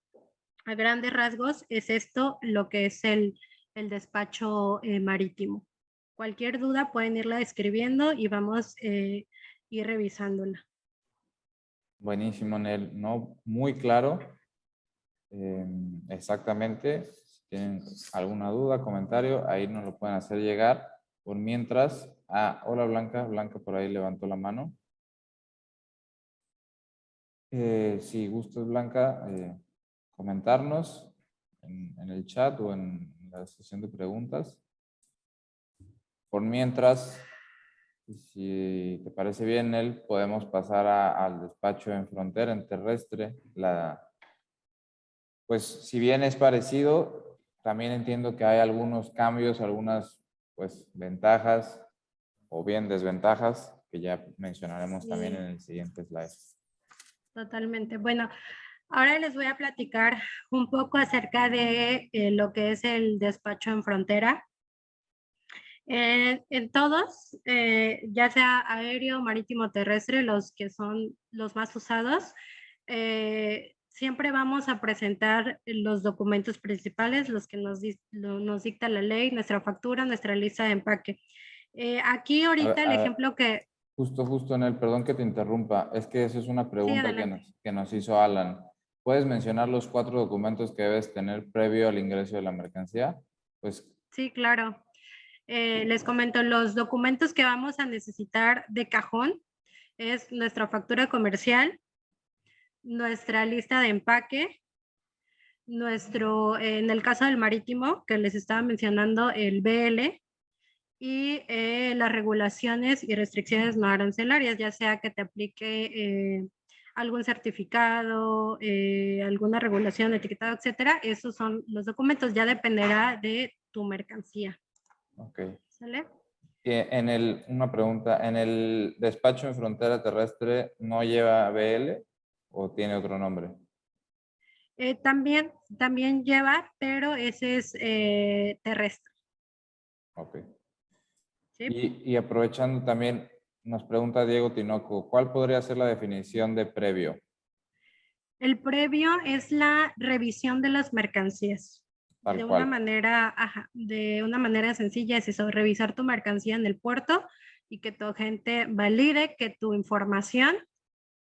a grandes rasgos es esto lo que es el despacho marítimo. Cualquier duda pueden irla escribiendo y vamos a ir revisándola. Buenísimo, Nel. No, muy claro. Exactamente. Si tienen alguna duda, comentario, ahí nos lo pueden hacer llegar. Por mientras, hola Blanca. Blanca por ahí levantó la mano. Si gustas, Blanca, comentarnos en el chat o en la sesión de preguntas. Por mientras, si te parece bien, Nel, podemos pasar al despacho en frontera, en terrestre. Pues si bien es parecido, también entiendo que hay algunos cambios, algunas pues ventajas o bien desventajas que ya mencionaremos también en el siguiente slide. Totalmente. Bueno, ahora les voy a platicar un poco acerca de lo que es el despacho en frontera. En todos, ya sea aéreo, marítimo, terrestre, los que son los más usados, siempre vamos a presentar los documentos principales, los que nos dicta la ley, nuestra factura, nuestra lista de empaque. Aquí ahorita el ejemplo que... Justo en el, perdón que te interrumpa, es que esa es una pregunta Sí, que nos hizo Alan. ¿Puedes mencionar los 4 documentos que debes tener previo al ingreso de la mercancía? Pues, sí, claro. Les comento, los documentos que vamos a necesitar de cajón es nuestra factura comercial, nuestra lista de empaque, en el caso del marítimo, que les estaba mencionando, el BL, y las regulaciones y restricciones no arancelarias, ya sea que te aplique algún certificado, alguna regulación, etiquetado, etcétera. Esos son los documentos, ya dependerá de tu mercancía. ok. ¿Sale? Una pregunta, ¿en el despacho en frontera terrestre no lleva BL o tiene otro nombre? También lleva, pero ese es terrestre. Ok. ¿Sí? Y aprovechando también, nos pregunta Diego Tinoco, ¿cuál podría ser la definición de previo? El previo es la revisión de las mercancías. Tal cual. De una manera sencilla es eso, revisar tu mercancía en el puerto y que tu agente valide que tu información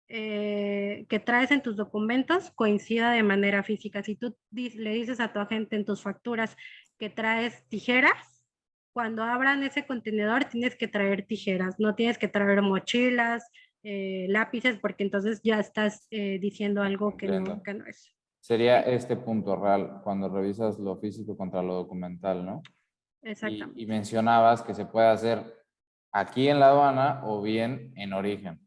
que traes en tus documentos coincida de manera física. Si tú le dices a tu agente en tus facturas que traes tijeras, cuando abran ese contenedor tienes que traer tijeras, no tienes que traer mochilas, lápices, porque entonces ya estás diciendo algo que no es. Sería ¿Sí? este punto real cuando revisas lo físico contra lo documental, ¿no? Exactamente. Y mencionabas que se puede hacer aquí en la aduana o bien en origen.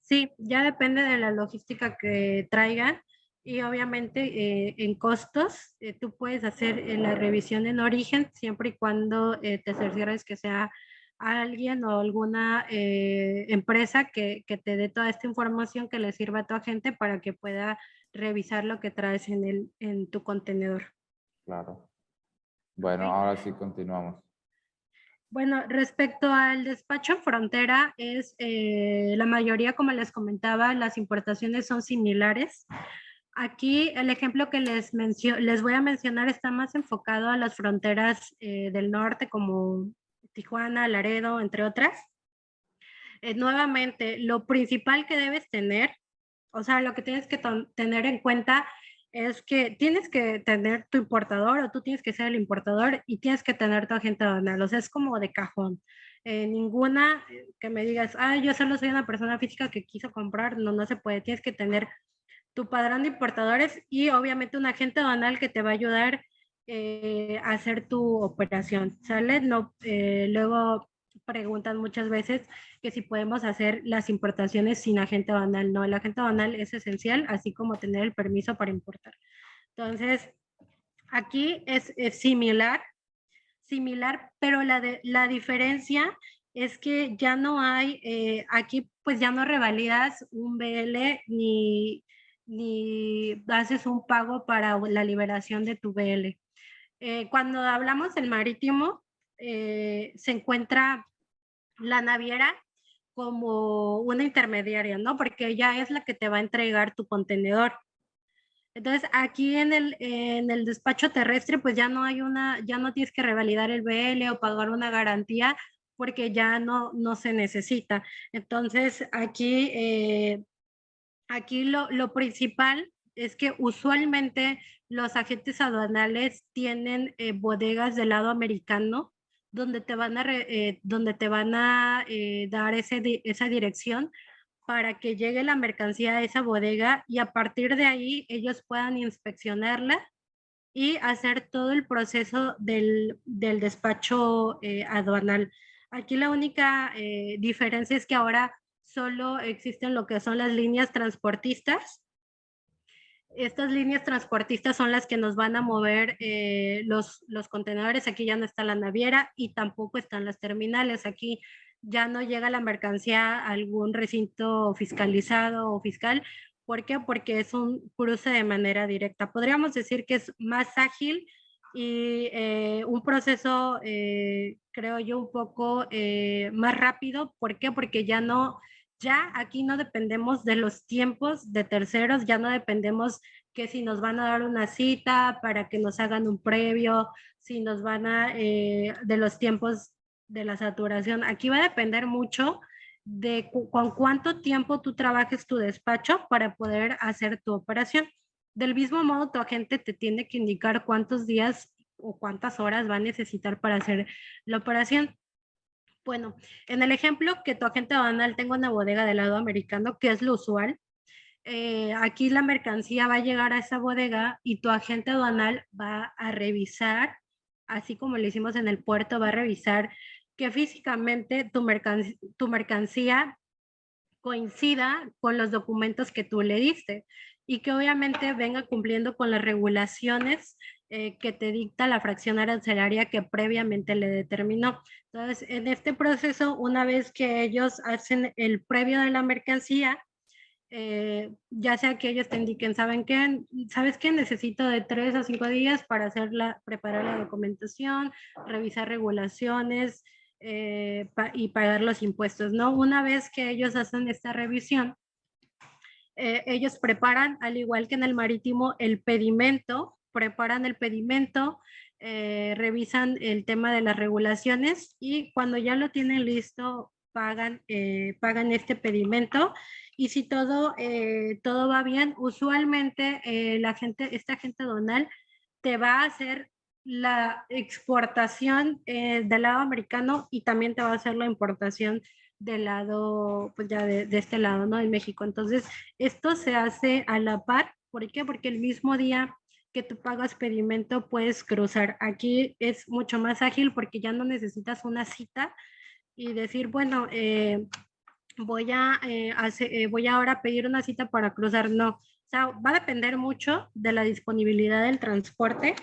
Sí, ya depende de la logística que traigan y obviamente en costos tú puedes hacer la revisión en origen siempre y cuando te cerciores que sea alguien o alguna empresa que te dé toda esta información que le sirva a tu agente para que pueda revisar lo que traes en tu contenedor. Claro. Bueno, ¿Ok? ahora sí continuamos. Bueno, respecto al despacho en frontera, la mayoría, como les comentaba, las importaciones son similares. Aquí el ejemplo que les voy a mencionar está más enfocado a las fronteras del norte, como Tijuana, Laredo, entre otras. Nuevamente, lo principal que debes tener, o sea, lo que tienes que tener en cuenta es que tienes que tener tu importador o tú tienes que ser el importador y tienes que tener tu agente aduanal, o sea, es como de cajón. Ninguna que me digas, yo solo soy una persona física que quiso comprar, no se puede, tienes que tener tu padrón de importadores y obviamente un agente aduanal que te va a ayudar a hacer tu operación, ¿sale? No, luego preguntan muchas veces que si podemos hacer las importaciones sin agente aduanal. No, el agente aduanal es esencial, así como tener el permiso para importar. Entonces, aquí es similar, pero la diferencia es que ya no hay, aquí pues ya no revalidas un BL ni haces un pago para la liberación de tu BL. Cuando hablamos del marítimo, se encuentra la naviera como una intermediaria, ¿no? Porque ella es la que te va a entregar tu contenedor. Entonces, aquí en el despacho terrestre, pues ya no tienes que revalidar el BL o pagar una garantía porque ya no se necesita. Entonces, aquí lo principal es que usualmente los agentes aduanales tienen bodegas del lado americano donde te van a dar esa dirección para que llegue la mercancía a esa bodega y a partir de ahí ellos puedan inspeccionarla y hacer todo el proceso del despacho aduanal. Aquí la única diferencia es que ahora solo existen lo que son las líneas transportistas. Estas líneas transportistas son las que nos van a mover los contenedores. Aquí ya no está la naviera y tampoco están las terminales. Aquí ya no llega la mercancía a algún recinto fiscalizado o fiscal. ¿Por qué? Porque es un cruce de manera directa. Podríamos decir que es más ágil y un proceso, creo yo, un poco más rápido. ¿Por qué? Porque ya aquí no dependemos de los tiempos de terceros, ya no dependemos que si nos van a dar una cita para que nos hagan un previo, si nos van de los tiempos de la saturación. Aquí va a depender mucho de con cuánto tiempo tú trabajes tu despacho para poder hacer tu operación. Del mismo modo, tu agente te tiene que indicar cuántos días o cuántas horas va a necesitar para hacer la operación. Bueno, en el ejemplo que tu agente aduanal tenga una bodega del lado americano, que es lo usual, aquí la mercancía va a llegar a esa bodega y tu agente aduanal va a revisar, así como lo hicimos en el puerto, va a revisar que físicamente tu mercancía coincida con los documentos que tú le diste y que obviamente venga cumpliendo con las regulaciones que te dicta la fracción arancelaria que previamente le determinó. Entonces, en este proceso, una vez que ellos hacen el previo de la mercancía, ya sea que ellos te indiquen, ¿sabes qué? Necesito de 3 a 5 días para preparar la documentación, revisar regulaciones y pagar los impuestos, ¿no? Una vez que ellos hacen esta revisión, ellos preparan, al igual que en el marítimo, el pedimento, preparan el pedimento, revisan el tema de las regulaciones y cuando ya lo tienen listo, pagan este pedimento y si todo va bien, usualmente esta gente aduanal te va a hacer la exportación del lado americano y también te va a hacer la importación del lado, pues ya de este lado, ¿no? En México. Entonces, esto se hace a la par. ¿Por qué? Porque el mismo día que tú pagas pedimento puedes cruzar. Aquí es mucho más ágil porque ya no necesitas una cita y decir, bueno, voy ahora a pedir una cita para cruzar. No, o sea, va a depender mucho de la disponibilidad del transporte,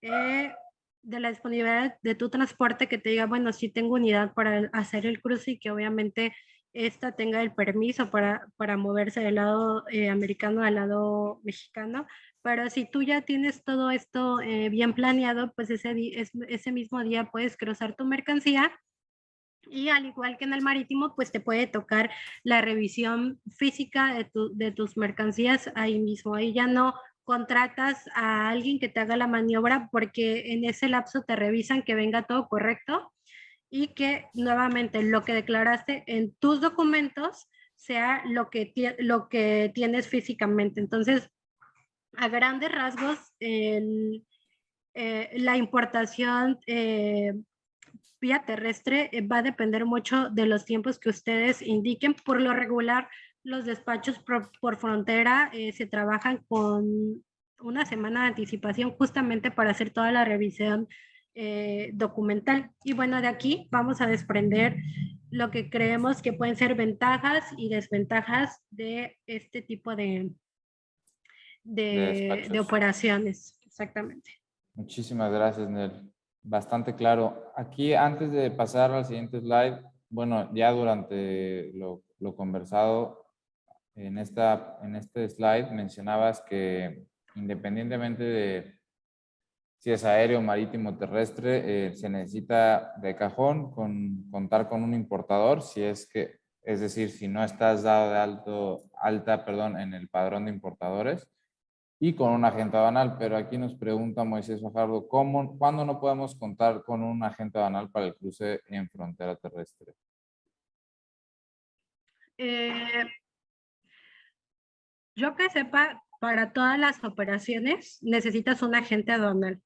eh, de la disponibilidad de tu transporte que te diga, bueno, sí tengo unidad para hacer el cruce y que obviamente esta tenga el permiso para moverse del lado americano al lado mexicano. Pero si tú ya tienes todo esto bien planeado, pues ese mismo día puedes cruzar tu mercancía y al igual que en el marítimo, pues te puede tocar la revisión física de tus mercancías ahí mismo. Ahí ya no contratas a alguien que te haga la maniobra porque en ese lapso te revisan que venga todo correcto y que nuevamente lo que declaraste en tus documentos sea lo que tienes físicamente. Entonces, a grandes rasgos, la importación vía terrestre va a depender mucho de los tiempos que ustedes indiquen. Por lo regular, los despachos por frontera se trabajan con una semana de anticipación justamente para hacer toda la revisión documental. Y bueno, de aquí vamos a desprender lo que creemos que pueden ser ventajas y desventajas de este tipo de operaciones. Exactamente. Muchísimas gracias, Nel. Bastante claro. Aquí, antes de pasar al siguiente slide, bueno, ya durante lo conversado en este slide mencionabas que independientemente de si es aéreo, marítimo, terrestre, se necesita de cajón contar con un importador, es decir, si no estás dado de alta, perdón, en el padrón de importadores y con un agente aduanal. Pero aquí nos pregunta Moisés Fajardo, ¿cuándo no podemos contar con un agente aduanal para el cruce en frontera terrestre? Yo que sepa, para todas las operaciones necesitas un agente aduanal.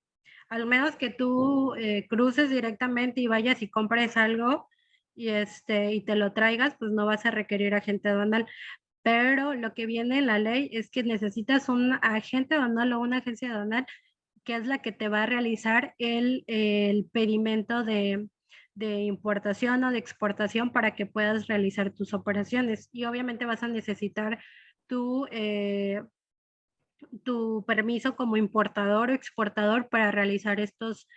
Al menos que tú cruces directamente y vayas y compres algo, y te lo traigas, pues no vas a requerir agente aduanal. Pero lo que viene en la ley es que necesitas un agente aduanal o una agencia aduanal que es la que te va a realizar el pedimento de importación o de exportación para que puedas realizar tus operaciones. Y obviamente vas a necesitar tu, tu permiso como importador o exportador para realizar estos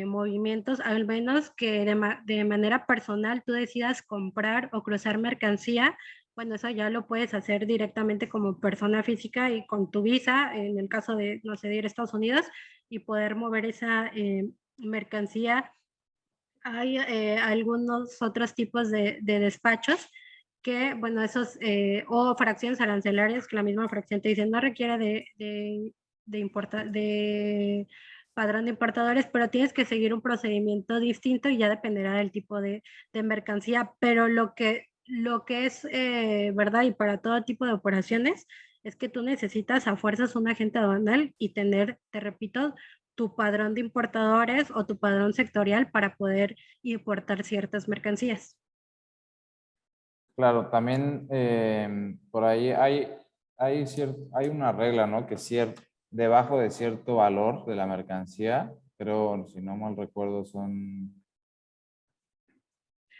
movimientos, al menos que de manera personal tú decidas comprar o cruzar mercancía. Bueno, eso ya lo puedes hacer directamente como persona física y con tu visa, en el caso de, no sé, de ir a Estados Unidos y poder mover esa mercancía. Hay algunos otros tipos de despachos que, bueno, esos, o fracciones arancelarias, que la misma fracción te dice, no requiere de padrón de importadores, pero tienes que seguir un procedimiento distinto y ya dependerá del tipo de mercancía. Pero lo que es verdad y para todo tipo de operaciones es que tú necesitas a fuerzas un agente aduanal y tener, te repito, tu padrón de importadores o tu padrón sectorial para poder importar ciertas mercancías. Claro, también por ahí hay una regla, ¿no? Que debajo de cierto valor de la mercancía, pero si no mal recuerdo son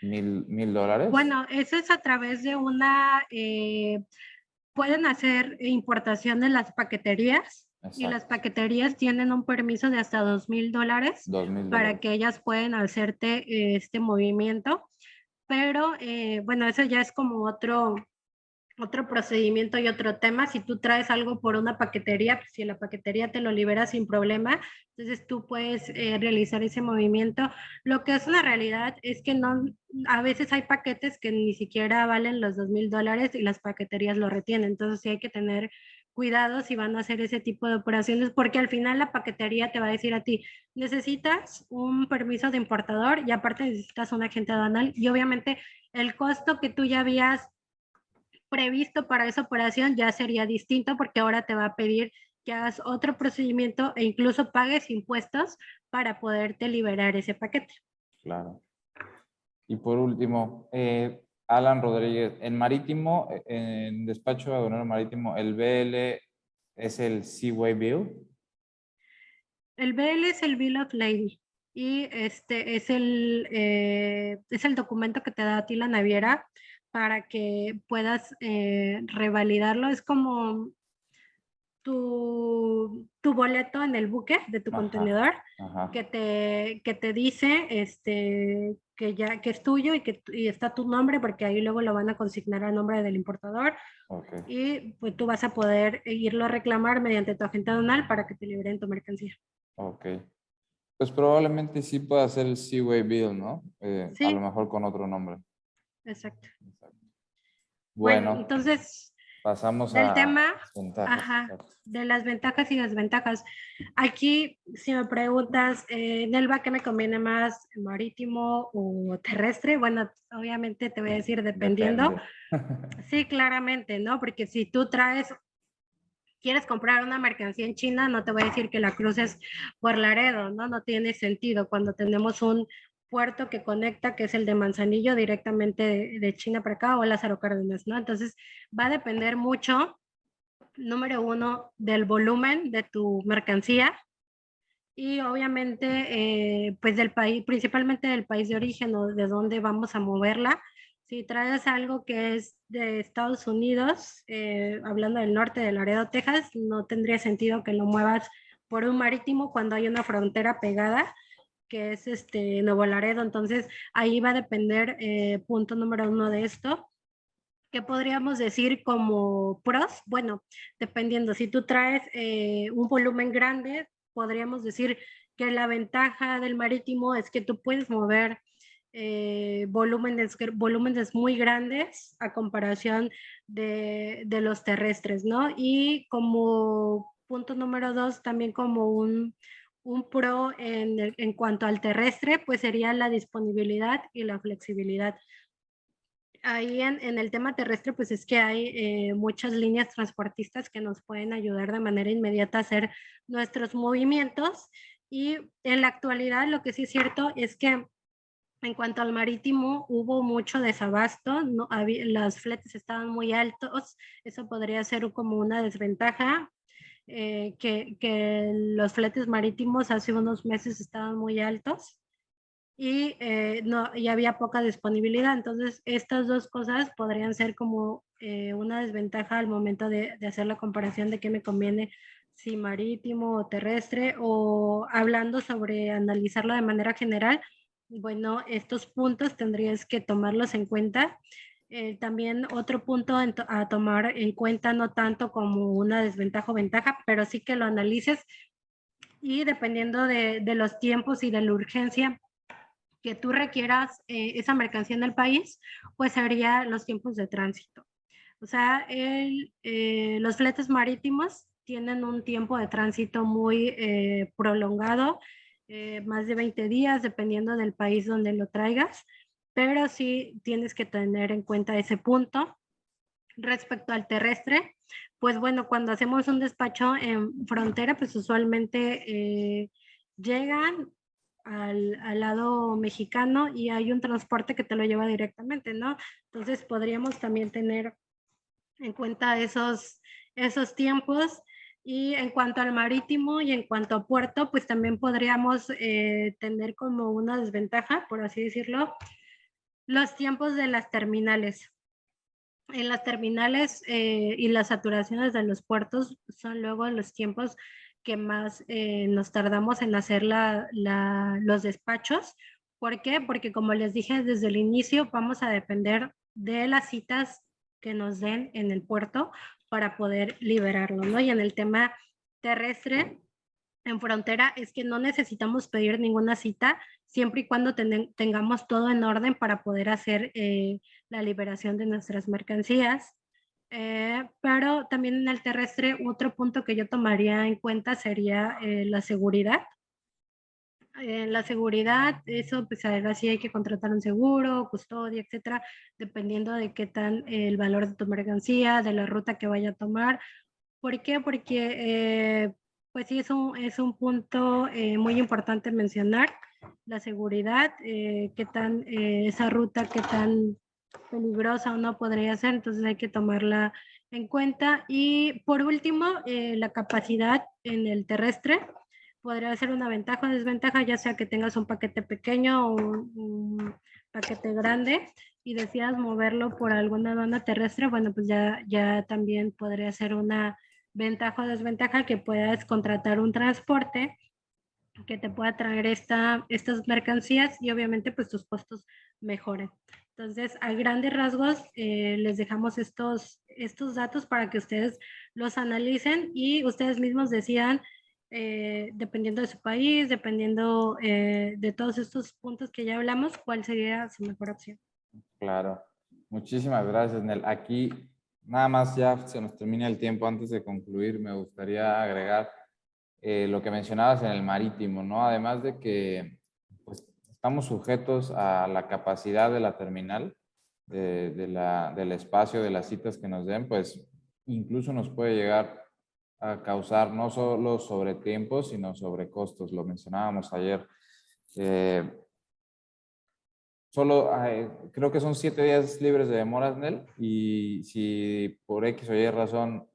$1,000. Bueno, eso es a través de pueden hacer importación en las paqueterías y las Exacto, paqueterías tienen un permiso de hasta $2,000 para $2,000. que ellas puedan hacerte este movimiento. Pero bueno, eso ya es como otro procedimiento y otro tema. Si tú traes algo por una paquetería, pues si la paquetería te lo libera sin problema, entonces tú puedes realizar ese movimiento. Lo que es una realidad es que no, a veces hay paquetes que ni siquiera valen los $2,000 y las paqueterías lo retienen. Entonces sí hay que tener cuidado si van a hacer ese tipo de operaciones, porque al final la paquetería te va a decir a ti, necesitas un permiso de importador y aparte necesitas un agente aduanal y obviamente el costo que tú ya habías previsto para esa operación ya sería distinto porque ahora te va a pedir que hagas otro procedimiento e incluso pagues impuestos para poderte liberar ese paquete. Claro. Y por último, Alan Rodríguez, en marítimo, en despacho aduanero marítimo, el BL es el Seaway Bill. El BL es el Bill of Lading y este es el documento que te da a ti la naviera para que puedas revalidarlo. Es como tu boleto en el buque de tu Ajá, contenedor ajá, que te dice que es tuyo y está tu nombre porque ahí luego lo van a consignar a nombre del importador ok, y pues tú vas a poder irlo a reclamar mediante tu agente aduanal para que te liberen tu mercancía. ok. Pues probablemente sí pueda ser el Seaway Bill, ¿no? A lo Sí, mejor con otro nombre. exacto. Exacto. Bueno, Bueno, entonces pasamos del a tema, ventajas. ajá, Exacto. de las ventajas y desventajas. Aquí, si me preguntas, Nelva, ¿qué me conviene más, marítimo o terrestre? Bueno, obviamente te voy a decir dependiendo. Depende. Sí, claramente, ¿no? Porque si tú quieres comprar una mercancía en China, no te voy a decir que la cruces por Laredo, ¿no? No tiene sentido cuando tenemos un puerto que conecta, que es el de Manzanillo, directamente de China para acá, o Lázaro Cárdenas, ¿no? Entonces, va a depender mucho, número uno, del volumen de tu mercancía y obviamente, pues del país, principalmente del país de origen o de dónde vamos a moverla. Si traes algo que es de Estados Unidos, hablando del norte de Laredo, Texas, no tendría sentido que lo muevas por un marítimo cuando hay una frontera pegada, que es Nuevo Laredo. Entonces, ahí va a depender, punto número uno de esto. ¿Qué podríamos decir como pros? Bueno, dependiendo, si tú traes un volumen grande, podríamos decir que la ventaja del marítimo es que tú puedes mover volúmenes muy grandes a comparación de los terrestres, ¿no? Y como punto número dos, también como un pro en cuanto al terrestre, pues sería la disponibilidad y la flexibilidad. Ahí en el tema terrestre, pues es que hay muchas líneas transportistas que nos pueden ayudar de manera inmediata a hacer nuestros movimientos. Y en la actualidad, lo que sí es cierto es que En cuanto al marítimo, hubo mucho desabasto, no, los fletes estaban muy altos, eso podría ser como una desventaja, que los fletes marítimos hace unos meses estaban muy altos y, no, y había poca disponibilidad. Entonces, estas dos cosas podrían ser como una desventaja al momento de hacer la comparación de qué me conviene, si marítimo o terrestre, o hablando sobre analizarlo de manera general. Bueno, estos puntos tendrías que tomarlos en cuenta. También otro punto a tomar en cuenta, no tanto como una desventaja o ventaja, pero sí que lo analices y dependiendo de los tiempos y de la urgencia que tú requieras esa mercancía en el país, pues sería los tiempos de tránsito. O sea, los fletes marítimos tienen un tiempo de tránsito muy prolongado, más de 20 días, dependiendo del país donde lo traigas, pero sí tienes que tener en cuenta ese punto. Respecto al terrestre, pues bueno, cuando hacemos un despacho en frontera, pues usualmente llegan al lado mexicano y hay un transporte que te lo lleva directamente, ¿no? Entonces podríamos también tener en cuenta esos tiempos. Y en cuanto al marítimo y en cuanto a puerto, pues también podríamos tener como una desventaja, por así decirlo, los tiempos de las terminales. En las terminales y las saturaciones de los puertos son luego los tiempos que más nos tardamos en hacer los despachos. ¿Por qué? Porque como les dije desde el inicio, vamos a depender de las citas que nos den en el puerto para poder liberarlo, ¿no? Y en el tema terrestre, en frontera, es que no necesitamos pedir ninguna cita siempre y cuando tengamos todo en orden para poder hacer la liberación de nuestras mercancías. Pero también en el terrestre, otro punto que yo tomaría en cuenta sería la seguridad. La seguridad, eso pues ahora sí hay que contratar un seguro, custodia, etcétera, dependiendo de qué tan el valor de tu mercancía, de la ruta que vaya a tomar. ¿Por qué? Porque pues sí es un punto muy importante mencionar, la seguridad, qué tan esa ruta, qué tan peligrosa o no podría ser, entonces hay que tomarla en cuenta. Y por último, la capacidad en el terrestre podría ser una ventaja o desventaja, ya sea que tengas un paquete pequeño o un paquete grande y decidas moverlo por alguna aduana terrestre, bueno, pues ya también podría ser una ventaja o desventaja que puedas contratar un transporte que te pueda traer estas mercancías y obviamente pues tus costos mejoren. Entonces, a grandes rasgos, les dejamos estos datos para que ustedes los analicen y ustedes mismos decidan, dependiendo de su país, dependiendo de todos estos puntos que ya hablamos, cuál sería su mejor opción. Claro. Muchísimas gracias, Nel. Aquí nada más ya se nos termina el tiempo. Antes de concluir, me gustaría agregar lo que mencionabas en el marítimo, ¿no? Además de que pues, estamos sujetos a la capacidad de la terminal, del espacio, de las citas que nos den, pues incluso nos puede llegar a causar no solo sobretiempos, sino sobrecostos. Lo mencionábamos ayer. Eh, Solo creo que son 7 días libres de demoras, Nel, y si por X o Y razón,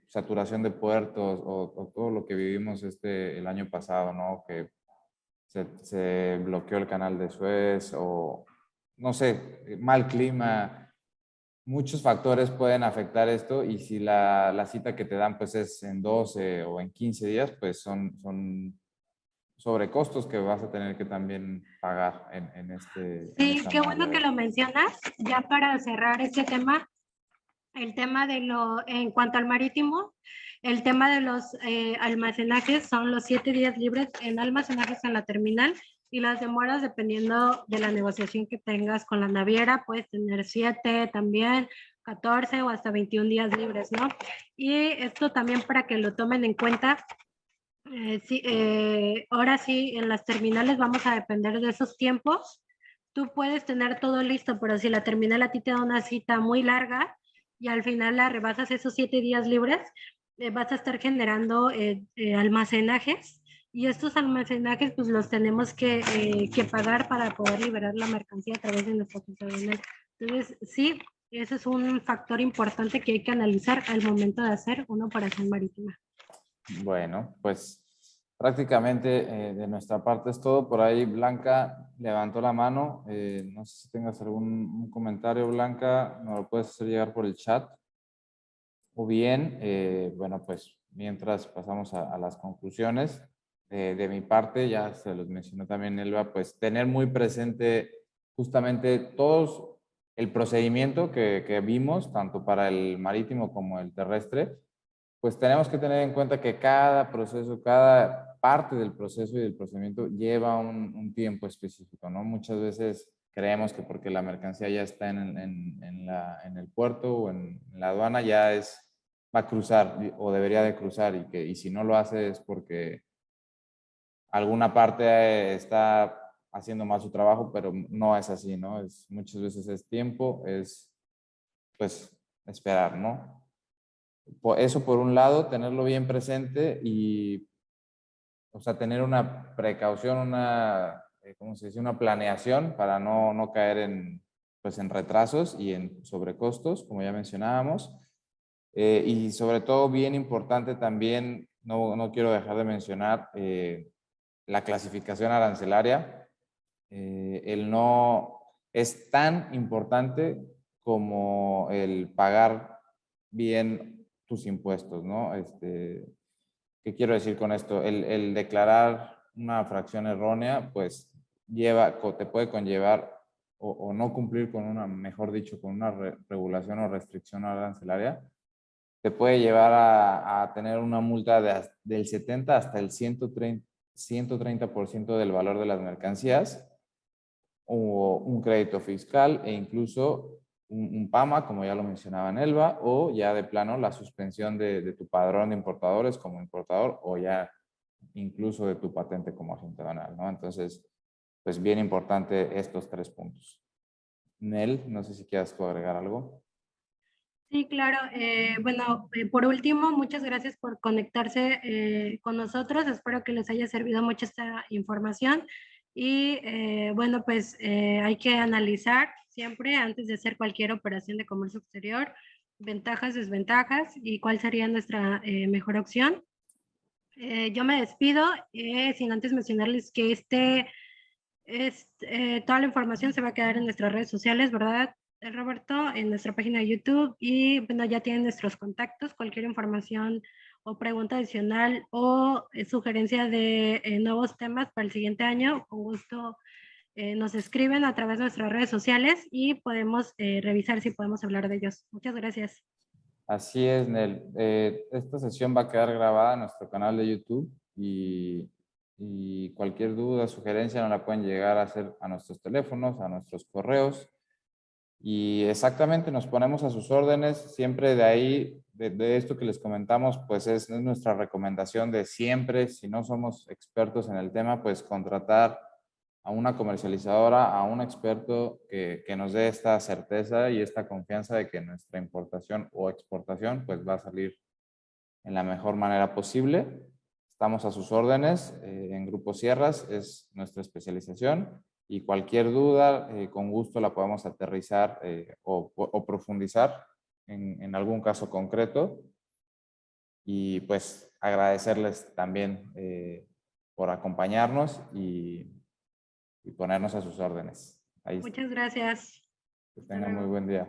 saturación de puertos o todo lo que vivimos el año pasado, ¿no? Que se bloqueó el canal de Suez o, no sé, mal clima, muchos factores pueden afectar esto y si la cita que te dan pues es en 12 o en 15 días, pues son sobrecostos que vas a tener que también pagar en Sí, esta qué bueno que modalidad. lo mencionas. Ya para cerrar este tema, el tema en cuanto al marítimo, el tema de los almacenajes son los 7 días libres en almacenajes en la terminal y las demoras dependiendo de la negociación que tengas con la naviera, puedes tener 7 también, 14 o hasta 21 días libres, ¿no? Y esto también para que lo tomen en cuenta. Sí, ahora sí, en las terminales vamos a depender de esos tiempos. Tú puedes tener todo listo, pero si la terminal a ti te da una cita muy larga y al final la rebasas esos 7 días libres, vas a estar generando almacenajes y estos almacenajes pues los tenemos que pagar para poder liberar la mercancía a través de nuestra aduanal. Entonces, sí, ese es un factor importante que hay que analizar al momento de hacer una operación marítima. Bueno, pues prácticamente de nuestra parte es todo. Por ahí Blanca levantó la mano. No sé si tengas algún un comentario, Blanca. Nos lo puedes hacer llegar por el chat. O bien, bueno, pues mientras pasamos a las conclusiones, de mi parte, ya se los mencionó también Elba, pues tener muy presente justamente todos el procedimiento que vimos, tanto para el marítimo como el terrestre, pues tenemos que tener en cuenta que cada proceso, cada parte del proceso y del procedimiento lleva un tiempo específico, ¿no? Muchas veces creemos que porque la mercancía ya está en el puerto o en la aduana ya va a cruzar o debería de cruzar y si no lo hace es porque alguna parte está haciendo mal su trabajo, pero no es así, ¿no? Muchas veces es tiempo, es pues esperar, ¿no? Eso por un lado, tenerlo bien presente y, o sea, tener una precaución, ¿cómo se dice? Una planeación para no caer pues en retrasos y en sobrecostos, como ya mencionábamos. Y sobre todo, bien importante también, no quiero dejar de mencionar la clasificación arancelaria. El no es tan importante como el pagar bien tus impuestos, ¿no? ¿Qué quiero decir con esto? El declarar una fracción errónea, pues te puede conllevar o no cumplir con una, mejor dicho, con una regulación o restricción arancelaria, te puede llevar a tener una multa del 70 hasta el 130% del valor de las mercancías, o un crédito fiscal e incluso un PAMA, como ya lo mencionaba Nelva, o ya de plano la suspensión de tu padrón de importadores como importador o ya incluso de tu patente como agente aduanal, ¿no? Entonces, pues bien importante estos 3 puntos. Nel, no sé si quieras tú agregar algo. Sí, claro. Bueno, por último, muchas gracias por conectarse con nosotros. Espero que les haya servido mucho esta información. Y bueno, pues hay que analizar siempre antes de hacer cualquier operación de comercio exterior, ventajas, desventajas y cuál sería nuestra mejor opción. Yo me despido sin antes mencionarles que toda la información se va a quedar en nuestras redes sociales, ¿verdad, Roberto? En nuestra página de YouTube y bueno, ya tienen nuestros contactos, cualquier información o pregunta adicional o sugerencia de nuevos temas para el siguiente año, con gusto nos escriben a través de nuestras redes sociales y podemos revisar si podemos hablar de ellos. Muchas gracias. Así es, Nel. Esta sesión va a quedar grabada en nuestro canal de YouTube y cualquier duda, sugerencia nos la pueden llegar a hacer a nuestros teléfonos, a nuestros correos. Y exactamente nos ponemos a sus órdenes. Siempre de ahí, de esto que les comentamos, pues es nuestra recomendación de siempre, si no somos expertos en el tema, pues contratar a una comercializadora, a un experto que nos dé esta certeza y esta confianza de que nuestra importación o exportación pues va a salir en la mejor manera posible. Estamos a sus órdenes. En Grupo Sierras es nuestra especialización y cualquier duda, con gusto la podemos aterrizar o profundizar en algún caso concreto. Y pues agradecerles también por acompañarnos y ponernos a sus órdenes. Ahí está. Muchas gracias. Que Hasta tengan muy luego. buen día.